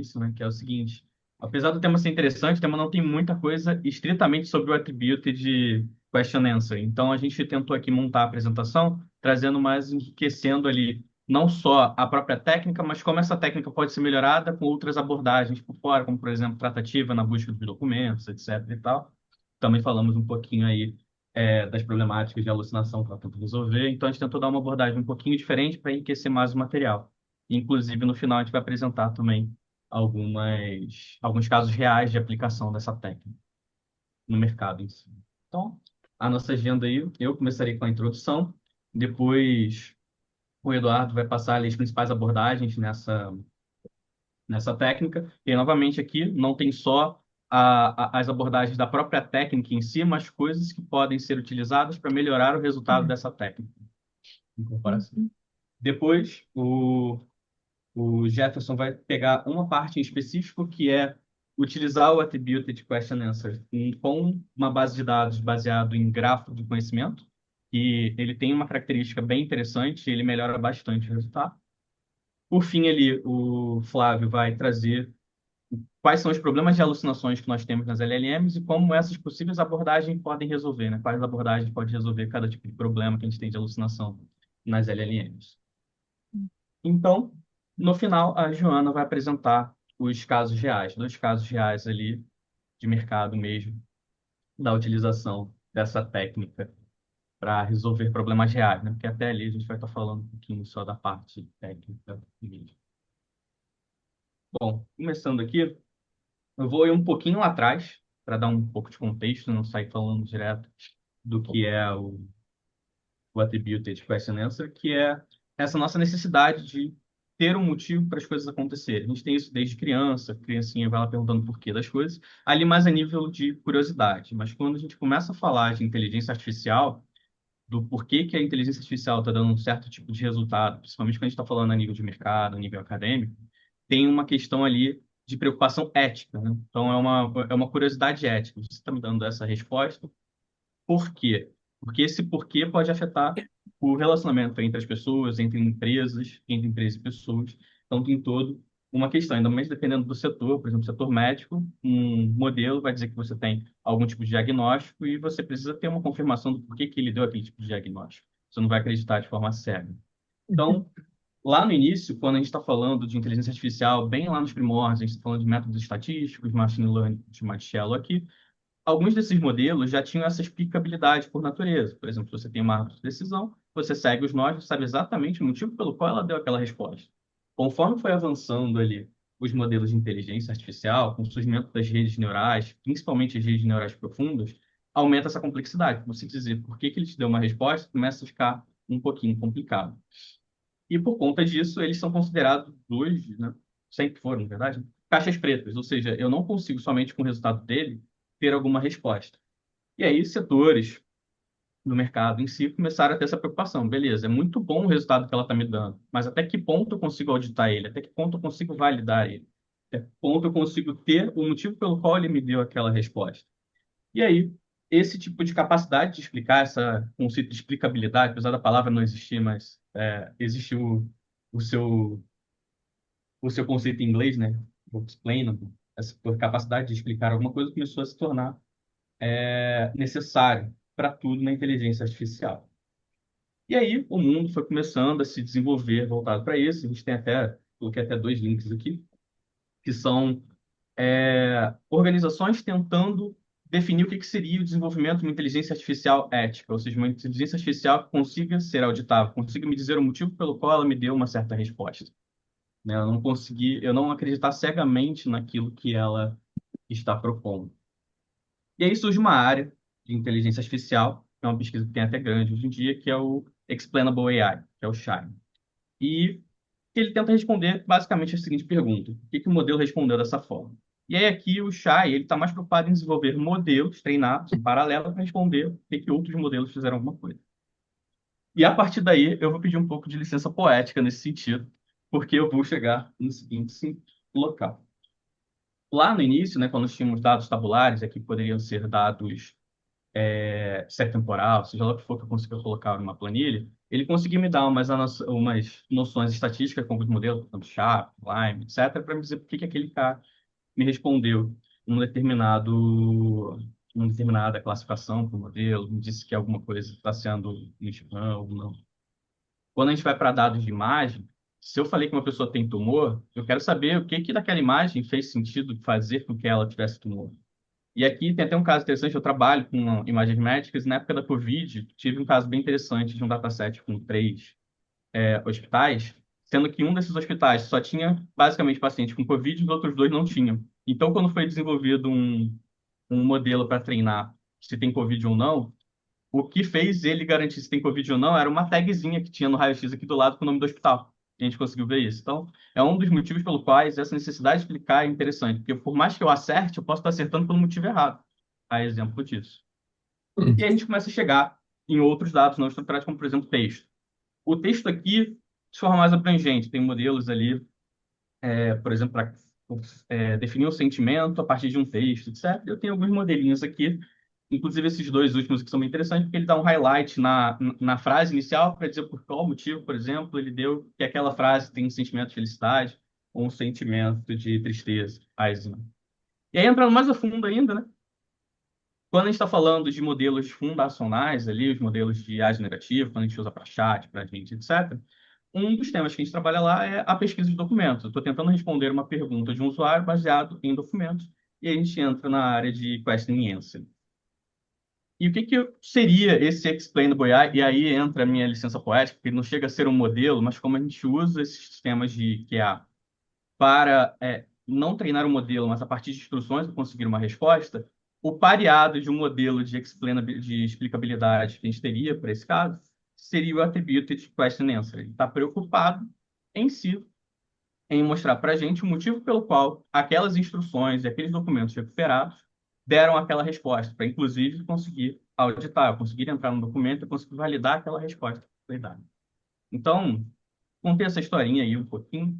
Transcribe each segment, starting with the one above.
início, né, que é o seguinte. Apesar do tema ser interessante, o tema não tem muita coisa estritamente sobre o Attributed Question Answer. Então, a gente tentou aqui montar a apresentação, trazendo mais, enriquecendo ali, não só a própria técnica, mas como essa técnica pode ser melhorada com outras abordagens por fora, como, por exemplo, tratativa na busca dos documentos, etc. e tal. Também falamos um pouquinho aí das problemáticas de alucinação que ela tenta resolver. Então, a gente tentou dar uma abordagem um pouquinho diferente para enriquecer mais o material. Inclusive, no final, a gente vai apresentar também alguns casos reais de aplicação dessa técnica no mercado em si. Então, a nossa agenda aí, eu começarei com a introdução, depois o Eduardo vai passar ali as principais abordagens nessa técnica, e novamente aqui não tem só as abordagens da própria técnica em si, mas coisas que podem ser utilizadas para melhorar o resultado dessa técnica, em comparação. Depois, o Jefferson vai pegar uma parte em específico que é utilizar o Attributed Question Answer com uma base de dados baseado em grafo de conhecimento, e ele tem uma característica bem interessante, ele melhora bastante o resultado. Por fim, ali, o Flávio vai trazer quais são os problemas de alucinações que nós temos nas LLMs e como essas possíveis abordagens podem resolver, né? Quais abordagens podem resolver cada tipo de problema que a gente tem de alucinação nas LLMs. Então, no final, a Joana vai apresentar os casos reais, dois casos reais ali de mercado mesmo, da utilização dessa técnica para resolver problemas reais, né? Porque até ali a gente vai estar falando um pouquinho só da parte técnica mesmo. Bom, começando aqui, eu vou ir um pouquinho lá atrás para dar um pouco de contexto, não sair falando direto do que é o Attributed Question Answer, que é essa nossa necessidade de ter um motivo para as coisas acontecerem. A gente tem isso desde criança, a criancinha vai lá perguntando por quê das coisas, ali mais a nível de curiosidade. Mas quando a gente começa a falar de inteligência artificial, do porquê que a inteligência artificial está dando um certo tipo de resultado, principalmente quando a gente está falando a nível de mercado, a nível acadêmico, tem uma questão ali de preocupação ética, né? Então, é uma curiosidade ética. Você está me dando essa resposta, por quê? Porque esse porquê pode afetar o relacionamento entre as pessoas, entre empresas e pessoas. Então, tem todo uma questão, ainda mais dependendo do setor, por exemplo, setor médico, um modelo vai dizer que você tem algum tipo de diagnóstico e você precisa ter uma confirmação do porquê que ele deu aquele tipo de diagnóstico. Você não vai acreditar de forma cega. Então, lá no início, quando a gente está falando de inteligência artificial, bem lá nos primórdios, a gente está falando de métodos estatísticos, machine learning, de Martello aqui, alguns desses modelos já tinham essa explicabilidade por natureza. Por exemplo, se você tem uma árvore de decisão, você segue os nós, você sabe exatamente o motivo pelo qual ela deu aquela resposta. Conforme foi avançando ali os modelos de inteligência artificial, com o surgimento das redes neurais, principalmente as redes neurais profundas, aumenta essa complexidade. Você dizer por que ele te deu uma resposta começa a ficar um pouquinho complicado. E por conta disso, eles são considerados hoje, né, sempre foram, na verdade, caixas pretas, ou seja, eu não consigo somente com o resultado dele ter alguma resposta. E aí, setores do mercado em si começaram a ter essa preocupação. Beleza, é muito bom o resultado que ela está me dando, mas até que ponto eu consigo auditar ele? Até que ponto eu consigo validar ele? Até que ponto eu consigo ter o motivo pelo qual ele me deu aquela resposta? E aí, esse tipo de capacidade de explicar, essa conceito de explicabilidade, apesar da palavra não existir, mas existe o seu, o seu conceito em inglês, né? O explainable, essa capacidade de explicar alguma coisa começou a se tornar necessário para tudo na inteligência artificial. E aí o mundo foi começando a se desenvolver voltado para isso. A gente tem até, coloquei até dois links aqui, que são organizações tentando definir o que seria o desenvolvimento de uma inteligência artificial ética, ou seja, uma inteligência artificial que consiga ser auditável, consiga me dizer o motivo pelo qual ela me deu uma certa resposta. Né? Eu não acreditar cegamente naquilo que ela está propondo. E aí surge uma área de inteligência artificial, que é uma pesquisa que tem até grande hoje em dia, que é o Explainable AI, que é o Shine. E ele tenta responder basicamente a seguinte pergunta: por que que o modelo respondeu dessa forma? E aí aqui o Shai, ele está mais preocupado em desenvolver modelos treinados em paralelo para responder por que que outros modelos fizeram alguma coisa. E a partir daí eu vou pedir um pouco de licença poética nesse sentido, porque eu vou chegar no seguinte local. Lá no início, né, quando nós tínhamos dados tabulares, aqui poderiam ser dados série temporal, seja lá o que for que eu consiga colocar numa planilha, ele conseguiu me dar umas noções estatísticas como os modelos, tanto Sharp, Lime, etc., para me dizer por que que aquele cara me respondeu um uma determinada classificação para o modelo, me disse que alguma coisa está sendo um spam ou não. Quando a gente vai para dados de imagem, se eu falei que uma pessoa tem tumor, eu quero saber o que que daquela imagem fez sentido fazer com que ela tivesse tumor. E aqui tem até um caso interessante, eu trabalho com imagens médicas, e na época da Covid, tive um caso bem interessante de um dataset com três hospitais, sendo que um desses hospitais só tinha basicamente pacientes com Covid e os outros dois não tinham. Então, quando foi desenvolvido um modelo para treinar se tem Covid ou não, o que fez ele garantir se tem Covid ou não era uma tagzinha que tinha no raio-x aqui do lado com o nome do hospital. A gente conseguiu ver isso. Então, é um dos motivos pelo quais essa necessidade de explicar é interessante, porque por mais que eu acerte, eu posso estar acertando pelo motivo errado. A exemplo disso. E aí a gente começa a chegar em outros dados não estruturados, como, por exemplo, texto. O texto aqui, de forma mais abrangente, tem modelos ali, por exemplo, para definir um sentimento a partir de um texto, etc. Eu tenho alguns modelinhos aqui, inclusive esses dois últimos que são bem interessantes, porque ele dá um highlight na frase inicial para dizer por qual motivo, por exemplo, ele deu que aquela frase tem um sentimento de felicidade ou um sentimento de tristeza. A exemplo. E aí, entrando mais a fundo ainda, né? Quando a gente está falando de modelos fundacionais ali, os modelos de IA generativa, quando a gente usa para chat, para gente, etc., um dos temas que a gente trabalha lá é a pesquisa de documentos. Eu estou tentando responder uma pergunta de um usuário baseado em documentos, e a gente entra na área de Question and Answer. E o que que seria esse Explainable AI? E aí entra a minha licença poética, que não chega a ser um modelo, mas como a gente usa esses sistemas de QA para não treinar o modelo, mas a partir de instruções para conseguir uma resposta, o pareado de um modelo de explicabilidade que a gente teria para esse caso seria o Attributed Question Answer. Ele está preocupado em si em mostrar para a gente o motivo pelo qual aquelas instruções e aqueles documentos recuperados deram aquela resposta, para inclusive conseguir auditar, conseguir entrar no documento e conseguir validar aquela resposta que foi dada. Então, contei essa historinha aí um pouquinho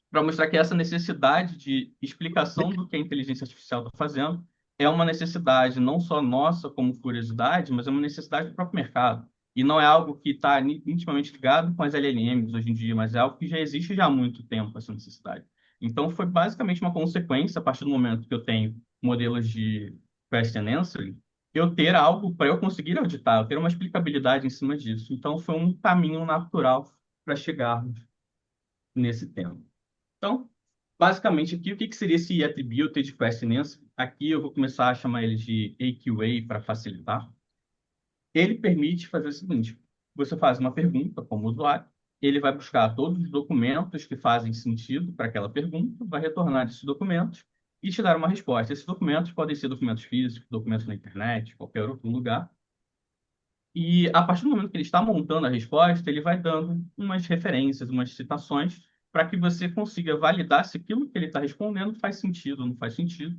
para mostrar que essa necessidade de explicação do que a inteligência artificial está fazendo é uma necessidade não só nossa como curiosidade, mas é uma necessidade do próprio mercado. E não é algo que está intimamente ligado com as LLMs hoje em dia, mas é algo que já existe já há muito tempo, essa necessidade. Então, foi basicamente uma consequência, a partir do momento que eu tenho modelos de question and answering, eu ter algo para eu conseguir auditar, eu ter uma explicabilidade em cima disso. Então, foi um caminho natural para chegarmos nesse tema. Então, basicamente aqui, o que que seria esse Attributed Question Answer? Aqui eu vou começar a chamar ele de AQA para facilitar. Ele permite fazer o seguinte: você faz uma pergunta como usuário, ele vai buscar todos os documentos que fazem sentido para aquela pergunta, vai retornar esses documentos e te dar uma resposta. Esses documentos podem ser documentos físicos, documentos na internet, qualquer outro lugar. E a partir do momento que ele está montando a resposta, ele vai dando umas referências, umas citações, para que você consiga validar se aquilo que ele está respondendo faz sentido ou não faz sentido,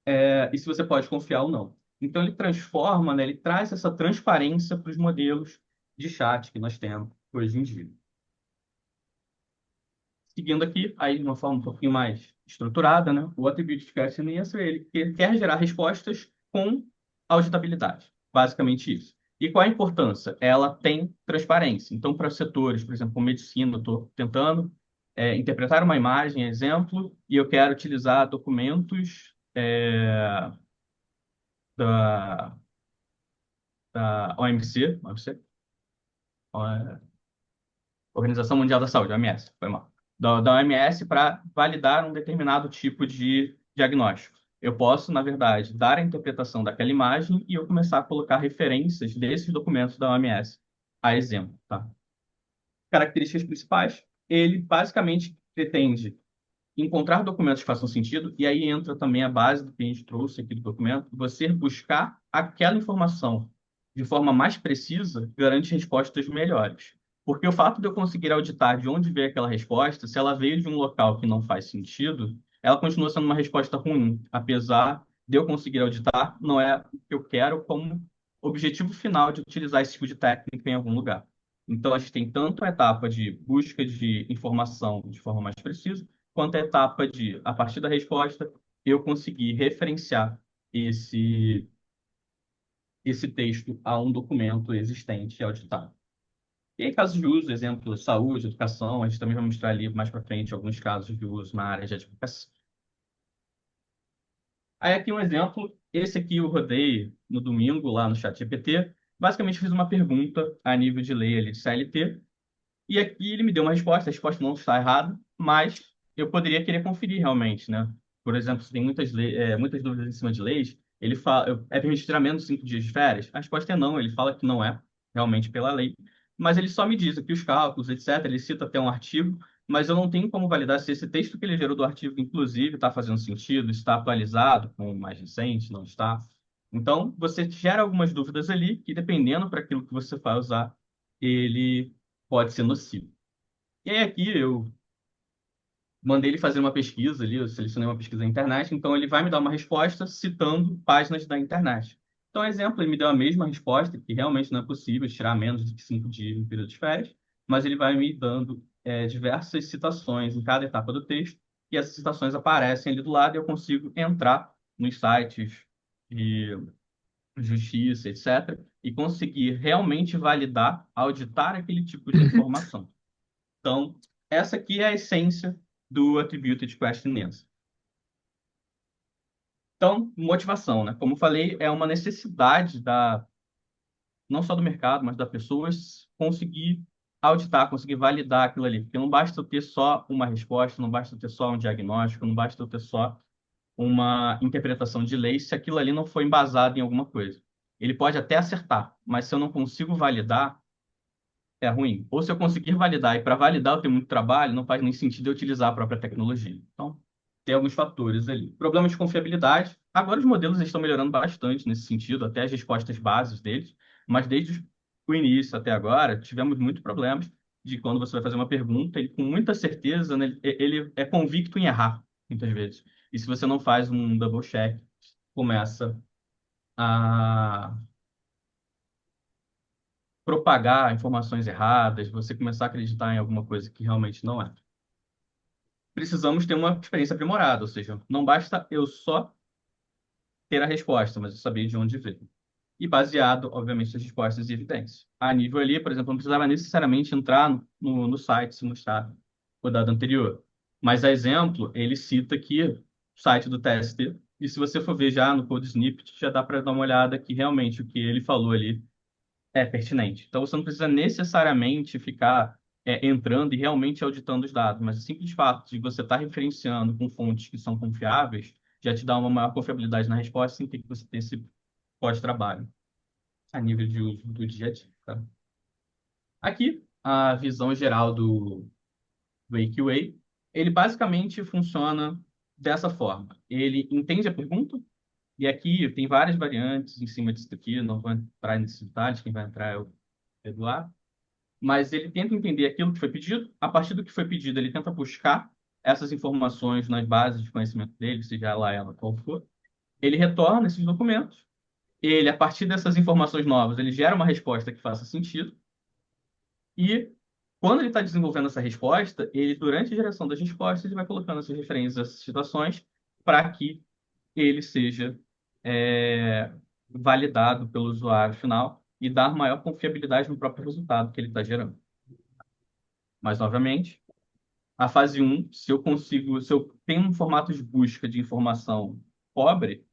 e se você pode confiar ou não. Então, ele transforma, né, ele traz essa transparência para os modelos de chat que nós temos hoje em dia. Seguindo aqui, aí de uma forma um pouquinho mais estruturada, né, o Attribute Question Answer, ele quer gerar respostas com auditabilidade. Basicamente isso. E qual a importância? Ela tem transparência. Então, para setores, por exemplo, como medicina, eu estou tentando interpretar uma imagem, exemplo, e eu quero utilizar documentos da, da OMC, Organização Mundial da Saúde, OMS, foi mal, da OMS para validar um determinado tipo de diagnóstico. Eu posso, na verdade, dar a interpretação daquela imagem e eu começar a colocar referências desses documentos da OMS, a exemplo, tá? Características principais, ele basicamente pretende encontrar documentos que façam sentido, e aí entra também a base do que a gente trouxe aqui do documento, você buscar aquela informação de forma mais precisa garante respostas melhores. Porque o fato de eu conseguir auditar de onde veio aquela resposta, se ela veio de um local que não faz sentido, ela continua sendo uma resposta ruim, apesar de eu conseguir auditar, não é o que eu quero como objetivo final de utilizar esse tipo de técnica em algum lugar. Então, a gente tem tanto a etapa de busca de informação de forma mais precisa, quanto a etapa de, a partir da resposta, eu conseguir referenciar esse, esse texto a um documento existente e auditado. E aí, casos de uso, exemplo, saúde, educação, a gente também vai mostrar ali mais para frente alguns casos de uso na área de advocacia. Aí aqui um exemplo, esse aqui eu rodei no domingo lá no ChatGPT. Basicamente fiz uma pergunta a nível de lei ali de CLT, e aqui ele me deu uma resposta, a resposta não está errada, mas eu poderia querer conferir realmente, né? Por exemplo, se tem muitas dúvidas em cima de leis, ele fala, é permitido tirar menos de 5 dias de férias? A resposta é não, ele fala que não é, realmente pela lei, mas ele só me diz aqui os cálculos, etc. Ele cita até um artigo, mas eu não tenho como validar se esse texto que ele gerou do artigo, inclusive, está fazendo sentido, está atualizado com o mais recente, não está. Então, você gera algumas dúvidas ali, que dependendo para aquilo que você vai usar, ele pode ser nocivo. E aí aqui eu mandei ele fazer uma pesquisa ali, eu selecionei uma pesquisa na internet, então ele vai me dar uma resposta citando páginas da internet. Então, exemplo, ele me deu a mesma resposta, que realmente não é possível tirar menos de 5 dias no período de férias, mas ele vai me dando diversas citações em cada etapa do texto, e essas citações aparecem ali do lado e eu consigo entrar nos sites de justiça, etc., e conseguir realmente validar, auditar aquele tipo de informação. Então, essa aqui é a essência do Attributed Question Answer. Então, motivação, né? Como eu falei, é uma necessidade não só do mercado, mas da pessoas conseguir auditar, conseguir validar aquilo ali. Porque não basta eu ter só uma resposta, não basta eu ter só um diagnóstico, não basta eu ter só uma interpretação de lei se aquilo ali não for embasado em alguma coisa. Ele pode até acertar, mas se eu não consigo validar, é ruim. Ou se eu conseguir validar, e para validar eu tenho muito trabalho, não faz nem sentido eu utilizar a própria tecnologia. Então, tem alguns fatores ali. Problema de confiabilidade. Agora os modelos estão melhorando bastante nesse sentido, até as respostas bases deles, mas desde o início até agora, tivemos muitos problemas de quando você vai fazer uma pergunta, ele com muita certeza, né, ele é convicto em errar, muitas vezes. E se você não faz um double check, começa a propagar informações erradas, você começar a acreditar em alguma coisa que realmente não é. Precisamos ter uma experiência aprimorada, ou seja, não basta eu só ter a resposta, mas eu saber de onde veio. E baseado, obviamente, nas respostas e evidências. A nível ali, por exemplo, não precisava necessariamente entrar no site se mostrar o dado anterior. Mas, a exemplo, ele cita aqui o site do TST, e se você for ver já no Code Snippet, já dá para dar uma olhada que realmente o que ele falou ali é pertinente. Então, você não precisa necessariamente ficar entrando e realmente auditando os dados, mas o simples fato de você estar referenciando com fontes que são confiáveis já te dá uma maior confiabilidade na resposta sem ter que você ter esse pós-trabalho a nível de uso do dia a dia. Tá? Aqui, a visão geral do AQA, ele basicamente funciona dessa forma. Ele entende a pergunta, e aqui tem várias variantes em cima disso aqui, não vou entrar nesses detalhes, quem vai entrar é o Eduardo. Mas ele tenta entender aquilo que foi pedido. A partir do que foi pedido, ele tenta buscar essas informações nas bases de conhecimento dele, seja lá ela qual for. Ele retorna esses documentos. Ele, a partir dessas informações novas, ele gera uma resposta que faça sentido. E quando ele está desenvolvendo essa resposta, ele, durante a geração das respostas, ele vai colocando essas referências, essas situações, para que ele seja é, validado pelo usuário final e dar maior confiabilidade no próprio resultado que ele está gerando. Mas, novamente, a fase um, se eu tenho um formato de busca de informação pobre,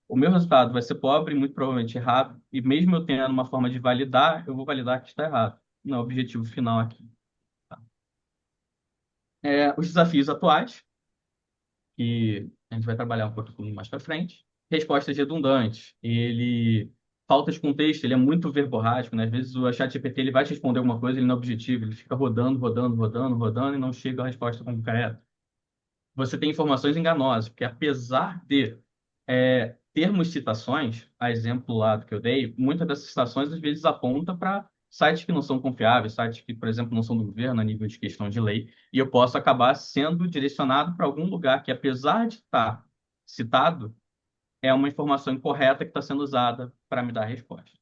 o meu resultado vai ser pobre, muito provavelmente errado, e mesmo eu tendo uma forma de validar, eu vou validar que está errado. Não é o objetivo final aqui. Os desafios atuais, que a gente vai trabalhar um pouquinho mais para frente. Respostas redundantes. Falta de contexto, ele é muito verborrágico, né? Às vezes o ChatGPT ele vai te responder alguma coisa, ele não é objetivo, ele fica rodando, rodando, rodando, rodando e não chega à resposta concreta. Você tem informações enganosas, porque apesar de termos citações, a exemplo lá do que eu dei, muitas dessas citações às vezes apontam para sites que não são confiáveis, sites que, por exemplo, não são do governo a nível de questão de lei, e eu posso acabar sendo direcionado para algum lugar que, apesar de estar citado, é uma informação incorreta que está sendo usada para me dar a resposta.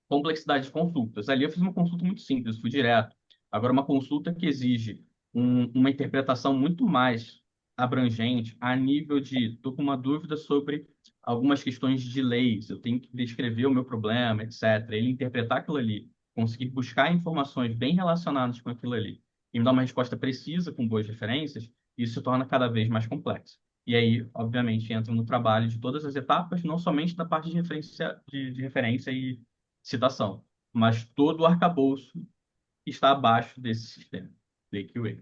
Complexidade de consultas. Ali eu fiz uma consulta muito simples, fui direto. Agora, uma consulta que exige uma interpretação muito mais abrangente a nível de estou com uma dúvida sobre algumas questões de leis, eu tenho que descrever o meu problema, etc. Ele interpretar aquilo ali, conseguir buscar informações bem relacionadas com aquilo ali e me dar uma resposta precisa com boas referências, isso se torna cada vez mais complexo. E aí, obviamente, entra no trabalho de todas as etapas, não somente da parte de referência e citação, mas todo o arcabouço está abaixo desse sistema, de QA.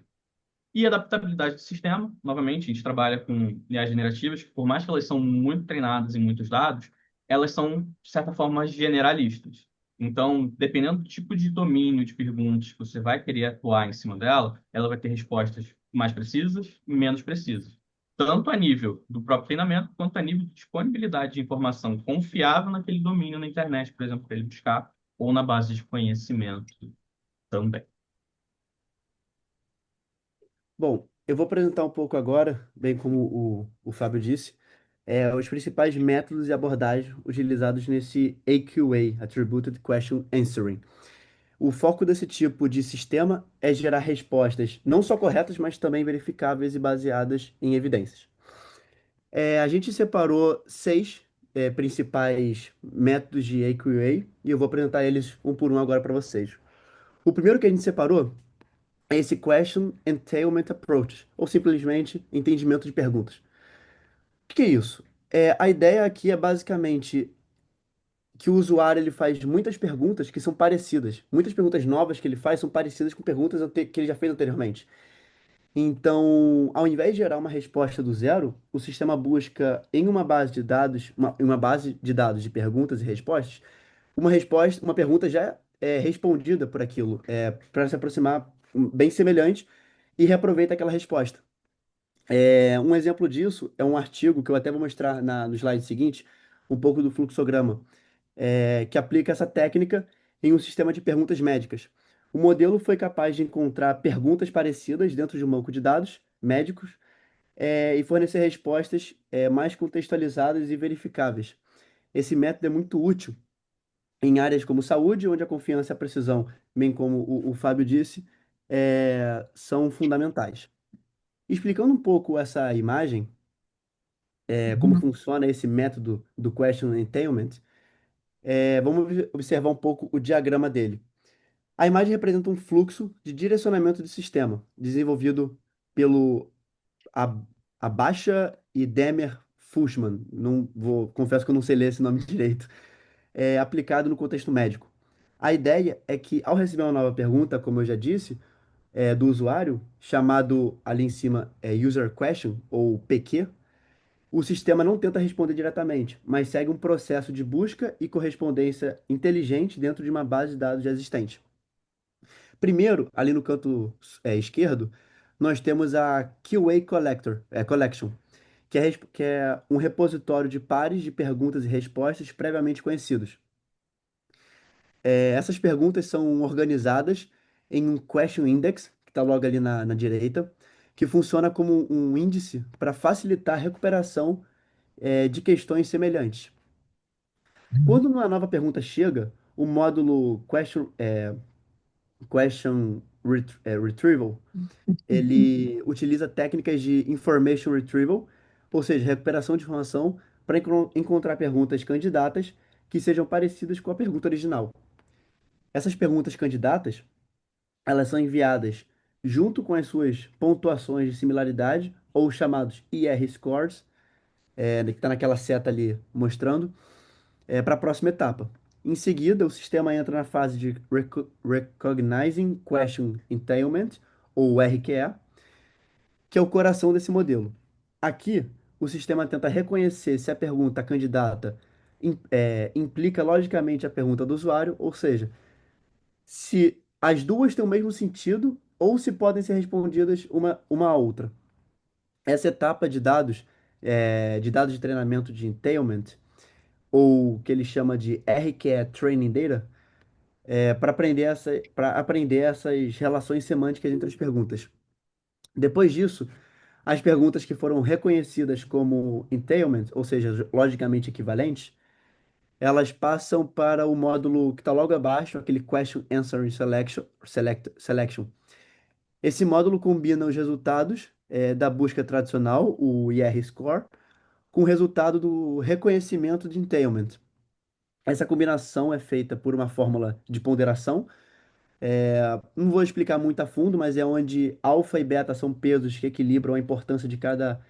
E adaptabilidade do sistema, novamente, a gente trabalha com IAs generativas, que por mais que elas são muito treinadas em muitos dados, elas são, de certa forma, generalistas. Então, dependendo do tipo de domínio de perguntas que você vai querer atuar em cima dela, ela vai ter respostas mais precisas e menos precisas. Tanto a nível do próprio treinamento, quanto a nível de disponibilidade de informação confiável naquele domínio na internet, por exemplo, para ele buscar, ou na base de conhecimento também. Bom, eu vou apresentar um pouco agora, bem como o Fábio disse, os principais métodos e abordagens utilizados nesse AQA, Attributed Question Answering. O foco desse tipo de sistema é gerar respostas não só corretas, mas também verificáveis e baseadas em evidências. A gente separou seis, principais métodos de AQA e eu vou apresentar eles um por um agora para vocês. O primeiro que a gente separou é esse Question Entailment Approach, ou simplesmente entendimento de perguntas. O que é isso? A ideia aqui é basicamente que o usuário ele faz muitas perguntas que são parecidas. Muitas perguntas novas que ele faz são parecidas com perguntas que ele já fez anteriormente. Então, ao invés de gerar uma resposta do zero, o sistema busca em uma base de dados, em uma base de dados de perguntas e respostas, uma resposta, uma pergunta já respondida por aquilo, para se aproximar bem semelhante e reaproveita aquela resposta. Um exemplo disso é um artigo que eu até vou mostrar no slide seguinte, um pouco do fluxograma, que aplica essa técnica em um sistema de perguntas médicas. O modelo foi capaz de encontrar perguntas parecidas dentro de um banco de dados médicos, e fornecer respostas, mais contextualizadas e verificáveis. Esse método é muito útil em áreas como saúde, onde a confiança e a precisão, bem como o Fábio disse, são fundamentais. Explicando um pouco essa imagem, como funciona esse método do Question Entailment, vamos observar um pouco o diagrama dele. A imagem representa um fluxo de direcionamento de sistema, desenvolvido pelo Ab- Abacha e Demer Fushman. Não vou, confesso que eu não sei ler esse nome direito. Aplicado no contexto médico. A ideia é que, ao receber uma nova pergunta, como eu já disse, do usuário, chamado ali em cima User Question, ou PQ, o sistema não tenta responder diretamente, mas segue um processo de busca e correspondência inteligente dentro de uma base de dados já existente. Primeiro, ali no canto esquerdo, nós temos a Collection, que é um repositório de pares de perguntas e respostas previamente conhecidos. Essas perguntas são organizadas em um Question Index, que está logo ali na direita, que funciona como um índice para facilitar a recuperação de questões semelhantes. Quando uma nova pergunta chega, o módulo Retrieval, ele utiliza técnicas de Information Retrieval, ou seja, recuperação de informação, para encontrar perguntas candidatas que sejam parecidas com a pergunta original. Essas perguntas candidatas, elas são enviadas junto com as suas pontuações de similaridade, ou chamados ER scores, que está naquela seta ali mostrando, para a próxima etapa. Em seguida, o sistema entra na fase de Recognizing Question Entailment, ou RQE, que é o coração desse modelo. Aqui, o sistema tenta reconhecer se a pergunta candidata implica logicamente a pergunta do usuário, ou seja, se as duas têm o mesmo sentido ou se podem ser respondidas uma à outra. Essa etapa de dados de treinamento de entailment, ou que ele chama de RQE Training Data, para aprender essas relações semânticas entre as perguntas. Depois disso, as perguntas que foram reconhecidas como entailment, ou seja, logicamente equivalentes, elas passam para o módulo que está logo abaixo, aquele Question Answering Selection. Esse módulo combina os resultados da busca tradicional, o IR-score, com o resultado do reconhecimento de entailment. Essa combinação é feita por uma fórmula de ponderação. Não vou explicar muito a fundo, mas é onde alfa e beta são pesos que equilibram a importância de cada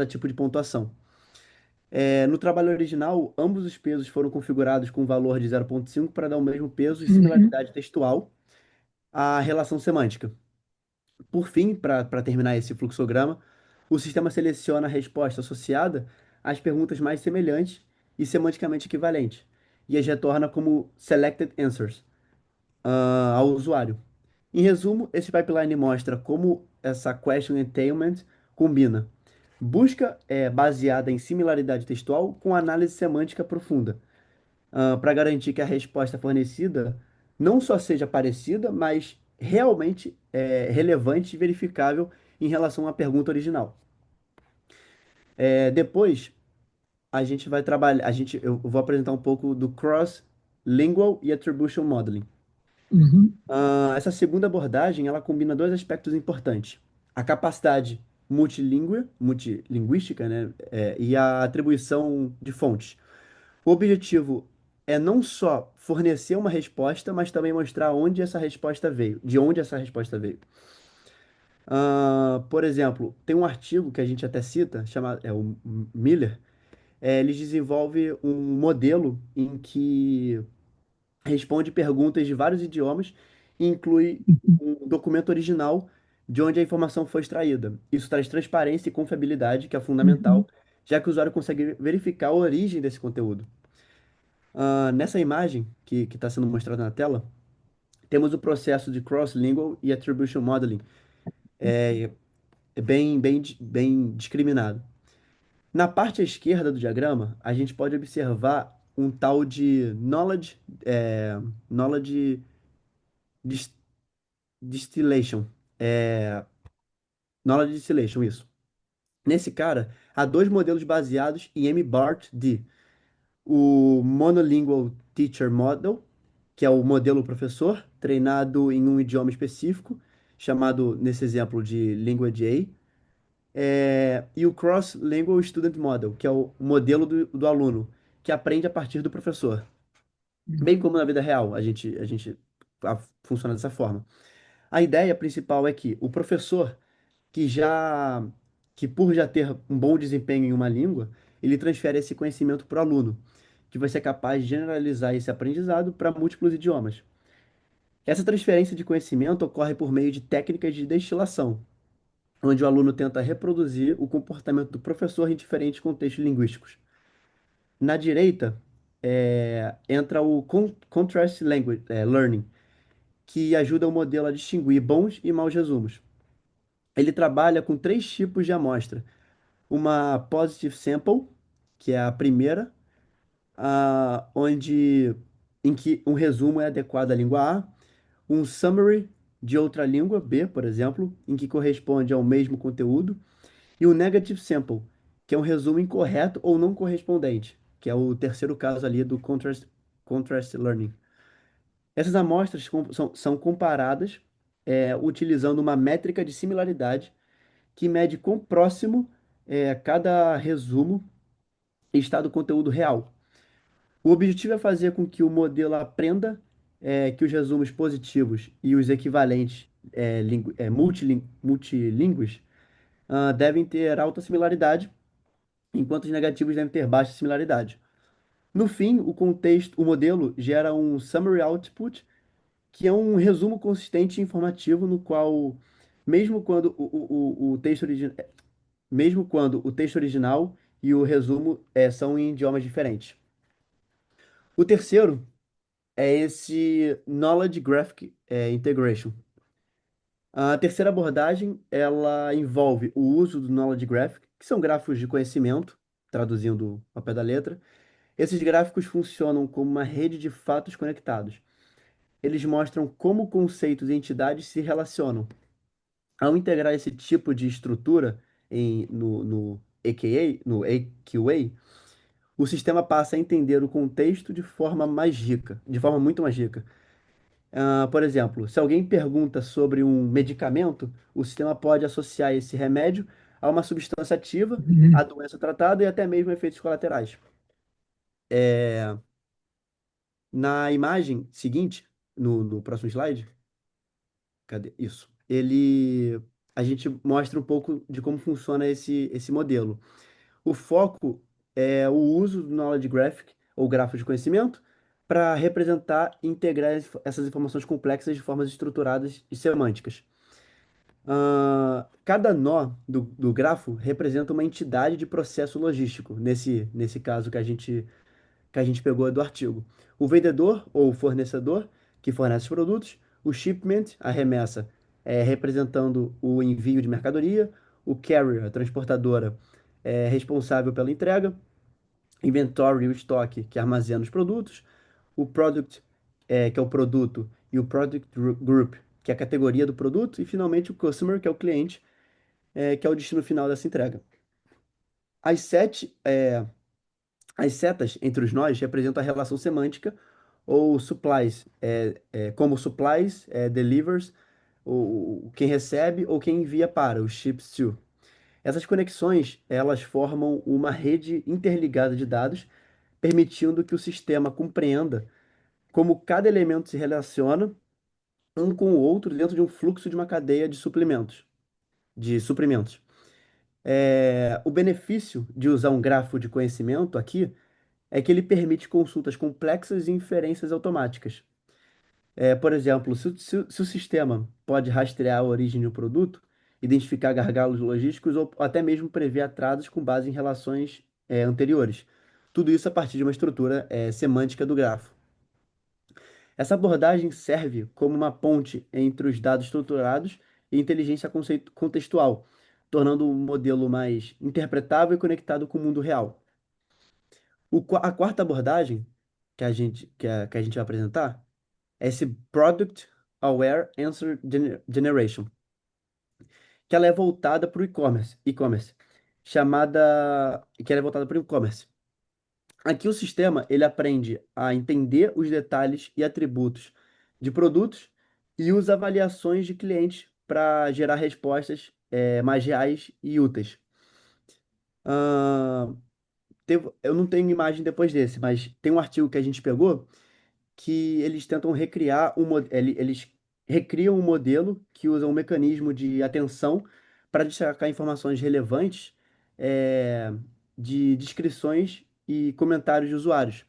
tipo de pontuação. No trabalho original, ambos os pesos foram configurados com valor de 0,5 para dar o mesmo peso e Uhum, similaridade textual à relação semântica. Por fim, para terminar esse fluxograma, o sistema seleciona a resposta associada às perguntas mais semelhantes e semanticamente equivalentes, e as retorna como selected answers, ao usuário. Em resumo, esse pipeline mostra como essa question entailment combina busca baseada em similaridade textual com análise semântica profunda, para garantir que a resposta fornecida não só seja parecida, mas realmente relevante e verificável em relação à pergunta original. Depois, a gente vai trabalhar, eu vou apresentar um pouco do Cross-Lingual e Attribution Modeling. uhum, Essa segunda abordagem, ela combina dois aspectos importantes: a capacidade multilinguística, né, e a atribuição de fontes. O objetivo é não só fornecer uma resposta, mas também mostrar onde essa resposta veio, de onde essa resposta veio. Por exemplo, tem um artigo que a gente até cita, chamado o Miller. Ele desenvolve um modelo em que responde perguntas de vários idiomas e inclui uhum, um documento original de onde a informação foi extraída. Isso traz transparência e confiabilidade, que é fundamental, uhum, já que o usuário consegue verificar a origem desse conteúdo. Nessa imagem que está sendo mostrada na tela, temos o processo de cross-lingual e attribution modeling, bem discriminado. Na parte à esquerda do diagrama, a gente pode observar um tal de knowledge dis- distillation. É, knowledge distillation, isso. Nesse cara, há dois modelos baseados em MBART-D. O Monolingual Teacher Model, que é o modelo professor, treinado em um idioma específico, chamado, nesse exemplo, de Language A. E o Cross-Lingual Student Model, que é o modelo do aluno, que aprende a partir do professor. Bem como na vida real, funciona dessa forma. A ideia principal é que o professor, que já, que por já ter um bom desempenho em uma língua, ele transfere esse conhecimento para o aluno, que vai ser capaz de generalizar esse aprendizado para múltiplos idiomas. Essa transferência de conhecimento ocorre por meio de técnicas de destilação, onde o aluno tenta reproduzir o comportamento do professor em diferentes contextos linguísticos. Na direita, entra o Contrast Language, Learning, que ajuda o modelo a distinguir bons e maus resumos. Ele trabalha com três tipos de amostra: uma positive sample, que é a primeira, onde em que um resumo é adequado à língua A, um summary de outra língua, B, por exemplo, em que corresponde ao mesmo conteúdo, e um negative sample, que é um resumo incorreto ou não correspondente, que é o terceiro caso ali do contrast learning. Essas amostras são comparadas utilizando uma métrica de similaridade que mede quão próximo cada resumo está do conteúdo real. O objetivo é fazer com que o modelo aprenda que os resumos positivos e os equivalentes multilingües devem ter alta similaridade, enquanto os negativos devem ter baixa similaridade. No fim, o modelo gera um summary output, que é um resumo consistente e informativo no qual, mesmo quando o texto mesmo quando o texto original e o resumo são em idiomas diferentes. O terceiro é esse Knowledge Graphic Integration. A terceira abordagem, ela envolve o uso do Knowledge Graphic, que são gráficos de conhecimento, traduzindo ao pé da letra. Esses gráficos funcionam como uma rede de fatos conectados. Eles mostram como conceitos e entidades se relacionam. Ao integrar esse tipo de estrutura no AQA, no AQA, o sistema passa a entender o contexto de forma muito mais rica. Por exemplo, se alguém pergunta sobre um medicamento, o sistema pode associar esse remédio a uma substância ativa, a doença tratada e até mesmo efeitos colaterais. É, Na imagem seguinte, no próximo slide, cadê? Isso. A gente mostra um pouco de como funciona esse modelo. O foco é o uso do Knowledge Graphic, ou grafo de conhecimento, para representar e integrar essas informações complexas de formas estruturadas e semânticas. Cada nó do grafo representa uma entidade de processo logístico, nesse caso que a gente pegou do artigo. O vendedor ou fornecedor, que fornece os produtos, o shipment, a remessa, representando o envio de mercadoria, o carrier, a transportadora, é responsável pela entrega, inventory, o estoque, que armazena os produtos, o product, que é o produto, e o product group, que é a categoria do produto, e finalmente o customer, que é o cliente, que é o destino final dessa entrega. As sete, é, as setas entre os nós representam a relação semântica ou supplies, como supplies, delivers, quem recebe ou quem envia para, os ships to. Essas conexões, elas formam uma rede interligada de dados, permitindo que o sistema compreenda como cada elemento se relaciona um com o outro dentro de um fluxo de uma cadeia de suprimentos. O benefício de usar um grafo de conhecimento aqui é que ele permite consultas complexas e inferências automáticas. Por exemplo, se o sistema pode rastrear a origem de um produto, identificar gargalos logísticos ou até mesmo prever atrasos com base em relações anteriores. Tudo isso a partir de uma estrutura semântica do grafo. Essa abordagem serve como uma ponte entre os dados estruturados e inteligência contextual, tornando o modelo mais interpretável e conectado com o mundo real. A quarta abordagem que a gente vai apresentar é esse Product Aware Answer Generation, que ela é voltada para o e-commerce, que ela é voltada para o e-commerce. Aqui o sistema ele aprende a entender os detalhes e atributos de produtos e usa avaliações de clientes para gerar respostas mais reais e úteis. Ah, eu não tenho imagem depois desse, mas tem um artigo que a gente pegou que eles tentam recriar eles recriam um modelo que usa um mecanismo de atenção para destacar informações relevantes é, de descrições e comentários de usuários.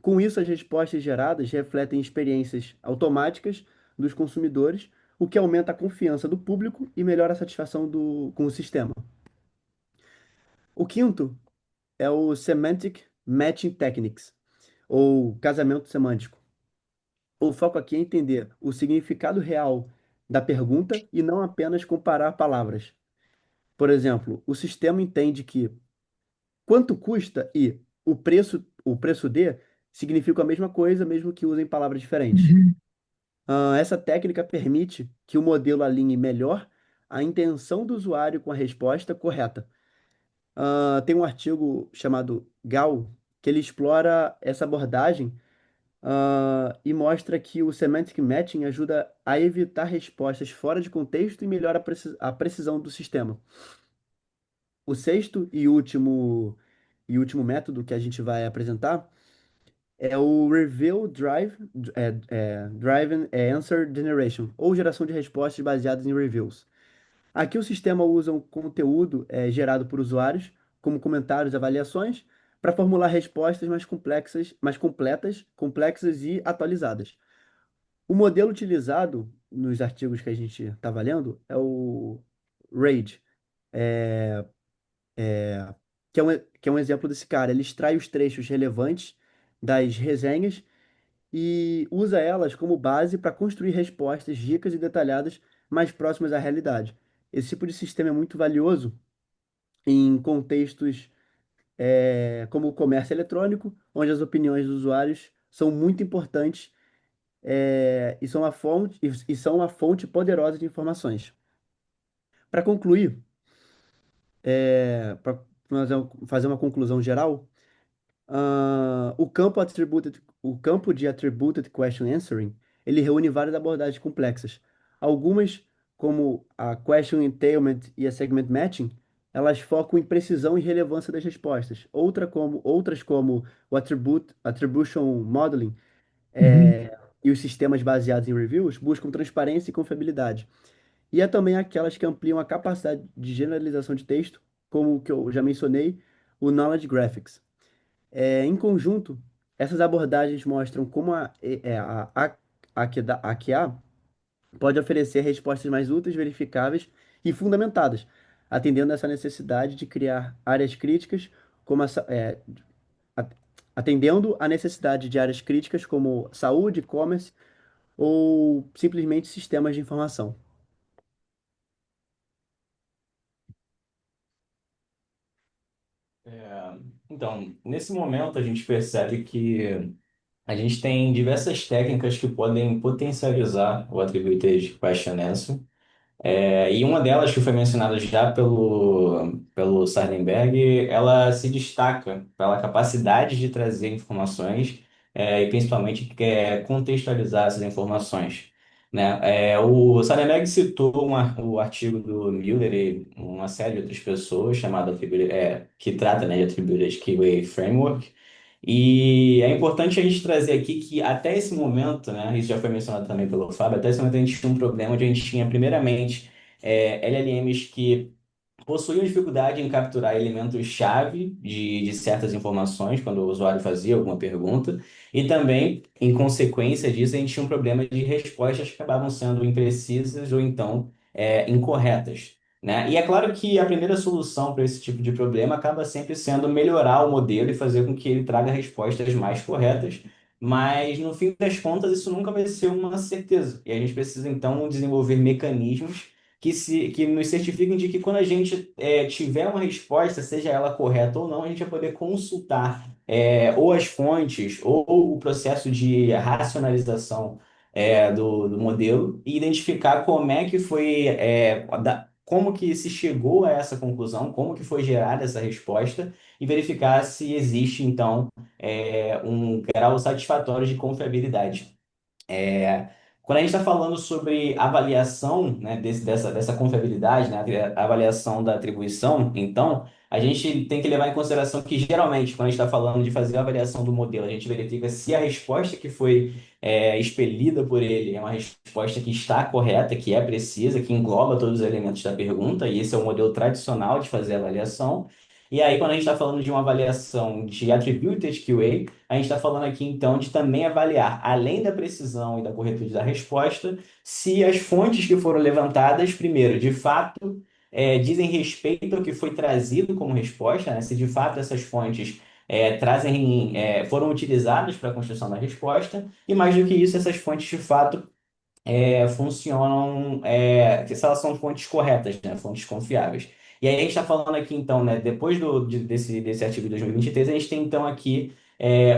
Com isso, as respostas geradas refletem experiências automáticas dos consumidores, o que aumenta a confiança do público e melhora a satisfação com o sistema. O quinto é o Semantic Matching Techniques, ou casamento semântico. O foco aqui é entender o significado real da pergunta e não apenas comparar palavras. Por exemplo, o sistema entende que quanto custa e o preço de significam a mesma coisa, mesmo que usem palavras diferentes. Essa técnica permite que o modelo alinhe melhor a intenção do usuário com a resposta correta. Tem um artigo chamado Gal, que ele explora essa abordagem e mostra que o semantic matching ajuda a evitar respostas fora de contexto e melhora a precisão do sistema. O sexto e último método que a gente vai apresentar é o Review Driven Answer Generation, ou geração de respostas baseadas em reviews. Aqui o sistema usa um conteúdo gerado por usuários, como comentários e avaliações, para formular respostas mais complexas, mais completas, complexas e atualizadas. O modelo utilizado nos artigos que a gente está lendo é o RAID, que é um exemplo desse cara. Ele extrai os trechos relevantes das resenhas e usa elas como base para construir respostas ricas e detalhadas mais próximas à realidade. Esse tipo de sistema é muito valioso em contextos como o comércio eletrônico, onde as opiniões dos usuários são muito importantes e são uma fonte poderosa de informações. Para concluir, para fazer uma conclusão geral, o campo de Attributed Question Answering ele reúne várias abordagens complexas. Algumas, como a Question Entailment e a Segment Matching, elas focam em precisão e relevância das respostas. Outras como o Attribution Modeling Uhum. e os sistemas baseados em reviews buscam transparência e confiabilidade. E há também aquelas que ampliam a capacidade de generalização de texto, como o que eu já mencionei, o Knowledge Graphics. Em conjunto, essas abordagens mostram como a QA pode oferecer respostas mais úteis, verificáveis e fundamentadas, atendendo essa necessidade de criar áreas críticas, como a- atendendo a necessidade de áreas críticas como saúde, e-commerce ou simplesmente sistemas de informação. É, então, nesse momento a gente percebe que a gente tem diversas técnicas que podem potencializar o Attributed Question Answer. E uma delas, que foi mencionada já pelo Sardenberg, ela se destaca pela capacidade de trazer informações e principalmente contextualizar essas informações. Né? O Sardenberg citou o artigo do Miller e uma série de outras pessoas que trata, né, de Attributed Keyway Framework. E é importante a gente trazer aqui que até esse momento, né, isso já foi mencionado também pelo Fábio, até esse momento a gente tinha um problema onde a gente tinha, primeiramente, LLMs que possuíam dificuldade em capturar elementos-chave de certas informações quando o usuário fazia alguma pergunta, e também, em consequência disso, a gente tinha um problema de respostas que acabavam sendo imprecisas ou então incorretas. Né? E é claro que a primeira solução para esse tipo de problema acaba sempre sendo melhorar o modelo e fazer com que ele traga respostas mais corretas, mas no fim das contas isso nunca vai ser uma certeza. E a gente precisa então desenvolver mecanismos que nos certifiquem de que quando a gente tiver uma resposta, seja ela correta ou não, a gente vai poder consultar ou as fontes ou o processo de racionalização do modelo e identificar como é que foi, como que se chegou a essa conclusão, como que foi gerada essa resposta e verificar se existe, então, um grau satisfatório de confiabilidade. É, Quando a gente está falando sobre avaliação, né, dessa confiabilidade, né, a avaliação da atribuição, então, a gente tem que levar em consideração que, geralmente, quando a gente está falando de fazer a avaliação do modelo, a gente verifica se a resposta que foi expelida por ele é uma resposta que está correta, que é precisa, que engloba todos os elementos da pergunta, e esse é o modelo tradicional de fazer a avaliação. E aí, quando a gente está falando de uma avaliação de Attributed QA, a gente está falando aqui, então, de também avaliar, além da precisão e da corretude da resposta, se as fontes que foram levantadas, primeiro, de fato, dizem respeito ao que foi trazido como resposta, né? Se de fato essas fontes foram utilizadas para a construção da resposta, e mais do que isso, essas fontes de fato funcionam, se elas são fontes corretas, né? Fontes confiáveis. E aí a gente está falando aqui, então, né, depois desse artigo de 2023, a gente tem, então, aqui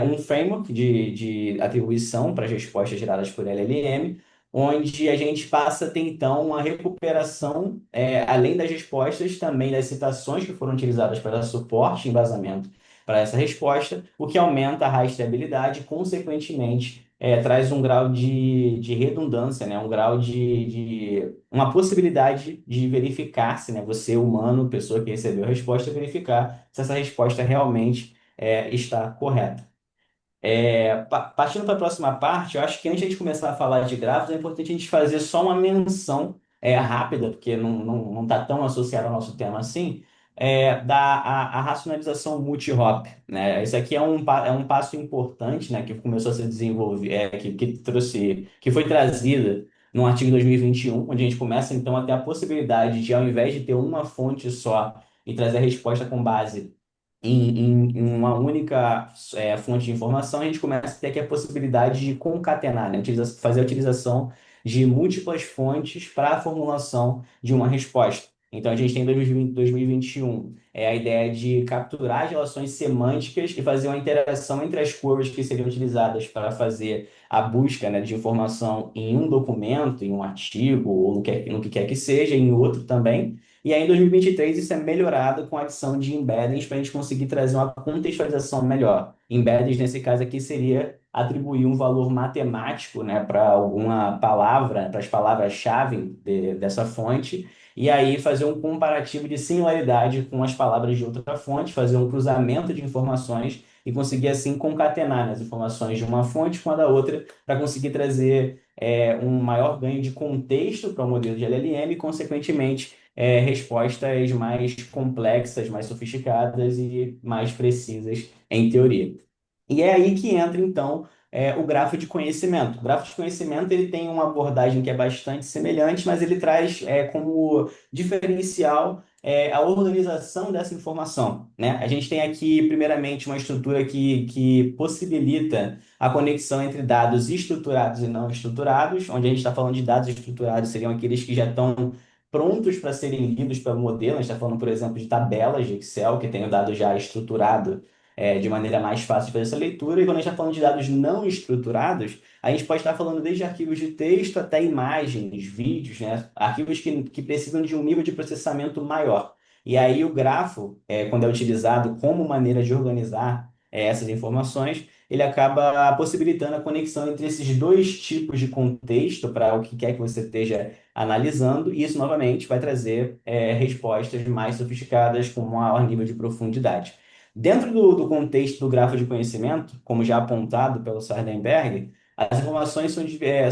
um framework de atribuição para as respostas geradas por LLM, onde a gente passa a ter, então, uma recuperação, além das respostas, também das citações que foram utilizadas para dar suporte e embasamento para essa resposta, o que aumenta a rastreabilidade e, consequentemente, traz um grau de redundância, né? Um grau uma possibilidade de verificar se, né, você, humano, pessoa que recebeu a resposta, verificar se essa resposta realmente está correta. Partindo para a próxima parte, eu acho que antes de a gente começar a falar de gráficos, é importante a gente fazer só uma menção rápida, porque não está tão associado ao nosso tema assim, a racionalização multi-hop. Né? Esse aqui é um passo importante, né, que começou a ser desenvolvido, que foi trazida no artigo 2021, onde a gente começa então a ter a possibilidade de, ao invés de ter uma fonte só e trazer a resposta com base em uma única fonte de informação, a gente começa a ter aqui a possibilidade de concatenar, né? Fazer a utilização de múltiplas fontes para a formulação de uma resposta. Então, a gente tem em 2021 a ideia de capturar as relações semânticas e fazer uma interação entre as curvas que seriam utilizadas para fazer a busca, né, de informação em um documento, em um artigo, ou no que quer que seja, em outro também, E aí, em 2023, isso é melhorado com a adição de embeddings para a gente conseguir trazer uma contextualização melhor. Embeddings, nesse caso aqui, seria atribuir um valor matemático, né, para alguma palavra, para as palavras-chave dessa fonte, e aí fazer um comparativo de similaridade com as palavras de outra fonte, fazer um cruzamento de informações e conseguir, assim, concatenar, né, as informações de uma fonte com a da outra para conseguir trazer um maior ganho de contexto para o modelo de LLM e, consequentemente, respostas mais complexas, mais sofisticadas e mais precisas em teoria. E é aí que entra, então, o grafo de conhecimento. O grafo de conhecimento ele tem uma abordagem que é bastante semelhante, mas ele traz como diferencial a organização dessa informação, né? A gente tem aqui, primeiramente, uma estrutura que possibilita a conexão entre dados estruturados e não estruturados, onde a gente está falando de dados estruturados, seriam aqueles que já estão prontos para serem lidos pelo modelo. A gente está falando, por exemplo, de tabelas de Excel, que tem o dado já estruturado de maneira mais fácil de fazer essa leitura. E quando a gente está falando de dados não estruturados, a gente pode estar falando desde arquivos de texto até imagens, vídeos, né? Arquivos que precisam de um nível de processamento maior. E aí o grafo, quando é utilizado como maneira de organizar essas informações, ele acaba possibilitando a conexão entre esses dois tipos de contexto para o que quer que você esteja analisando, e isso novamente vai trazer respostas mais sofisticadas com maior nível de profundidade. Dentro do contexto do grafo de conhecimento, como já apontado pelo Sardenberg, as informações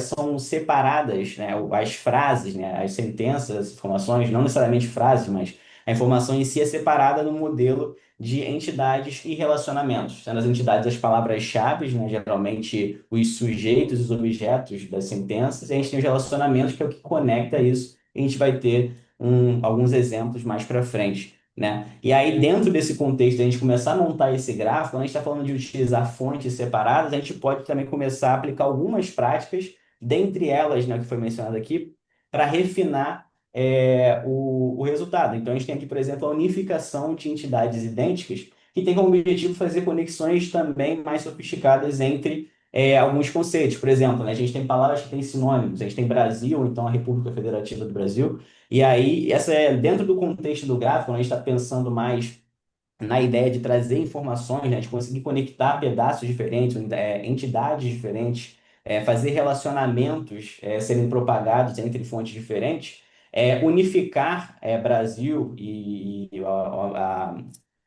são separadas, né? As frases, né? As sentenças, as informações, não necessariamente frases, mas a informação em si é separada no modelo de entidades e relacionamentos, sendo as entidades as palavras-chave, né? Geralmente os sujeitos, os objetos das sentenças, e a gente tem os relacionamentos, que é o que conecta isso, e a gente vai ter alguns exemplos mais para frente, né? E aí, dentro desse contexto, a gente começar a montar esse gráfico, quando a gente está falando de utilizar fontes separadas, a gente pode também começar a aplicar algumas práticas, dentre elas, né, que foi mencionado aqui, para refinar o resultado. Então, a gente tem aqui, por exemplo, a unificação de entidades idênticas, que tem como objetivo fazer conexões também mais sofisticadas entre alguns conceitos. Por exemplo, né, a gente tem palavras que têm sinônimos, a gente tem Brasil, então a República Federativa do Brasil, e aí, essa é dentro do contexto do gráfico, quando a gente está pensando mais na ideia de trazer informações, né, de conseguir conectar pedaços diferentes, entidades diferentes, fazer relacionamentos serem propagados entre fontes diferentes, unificar Brasil e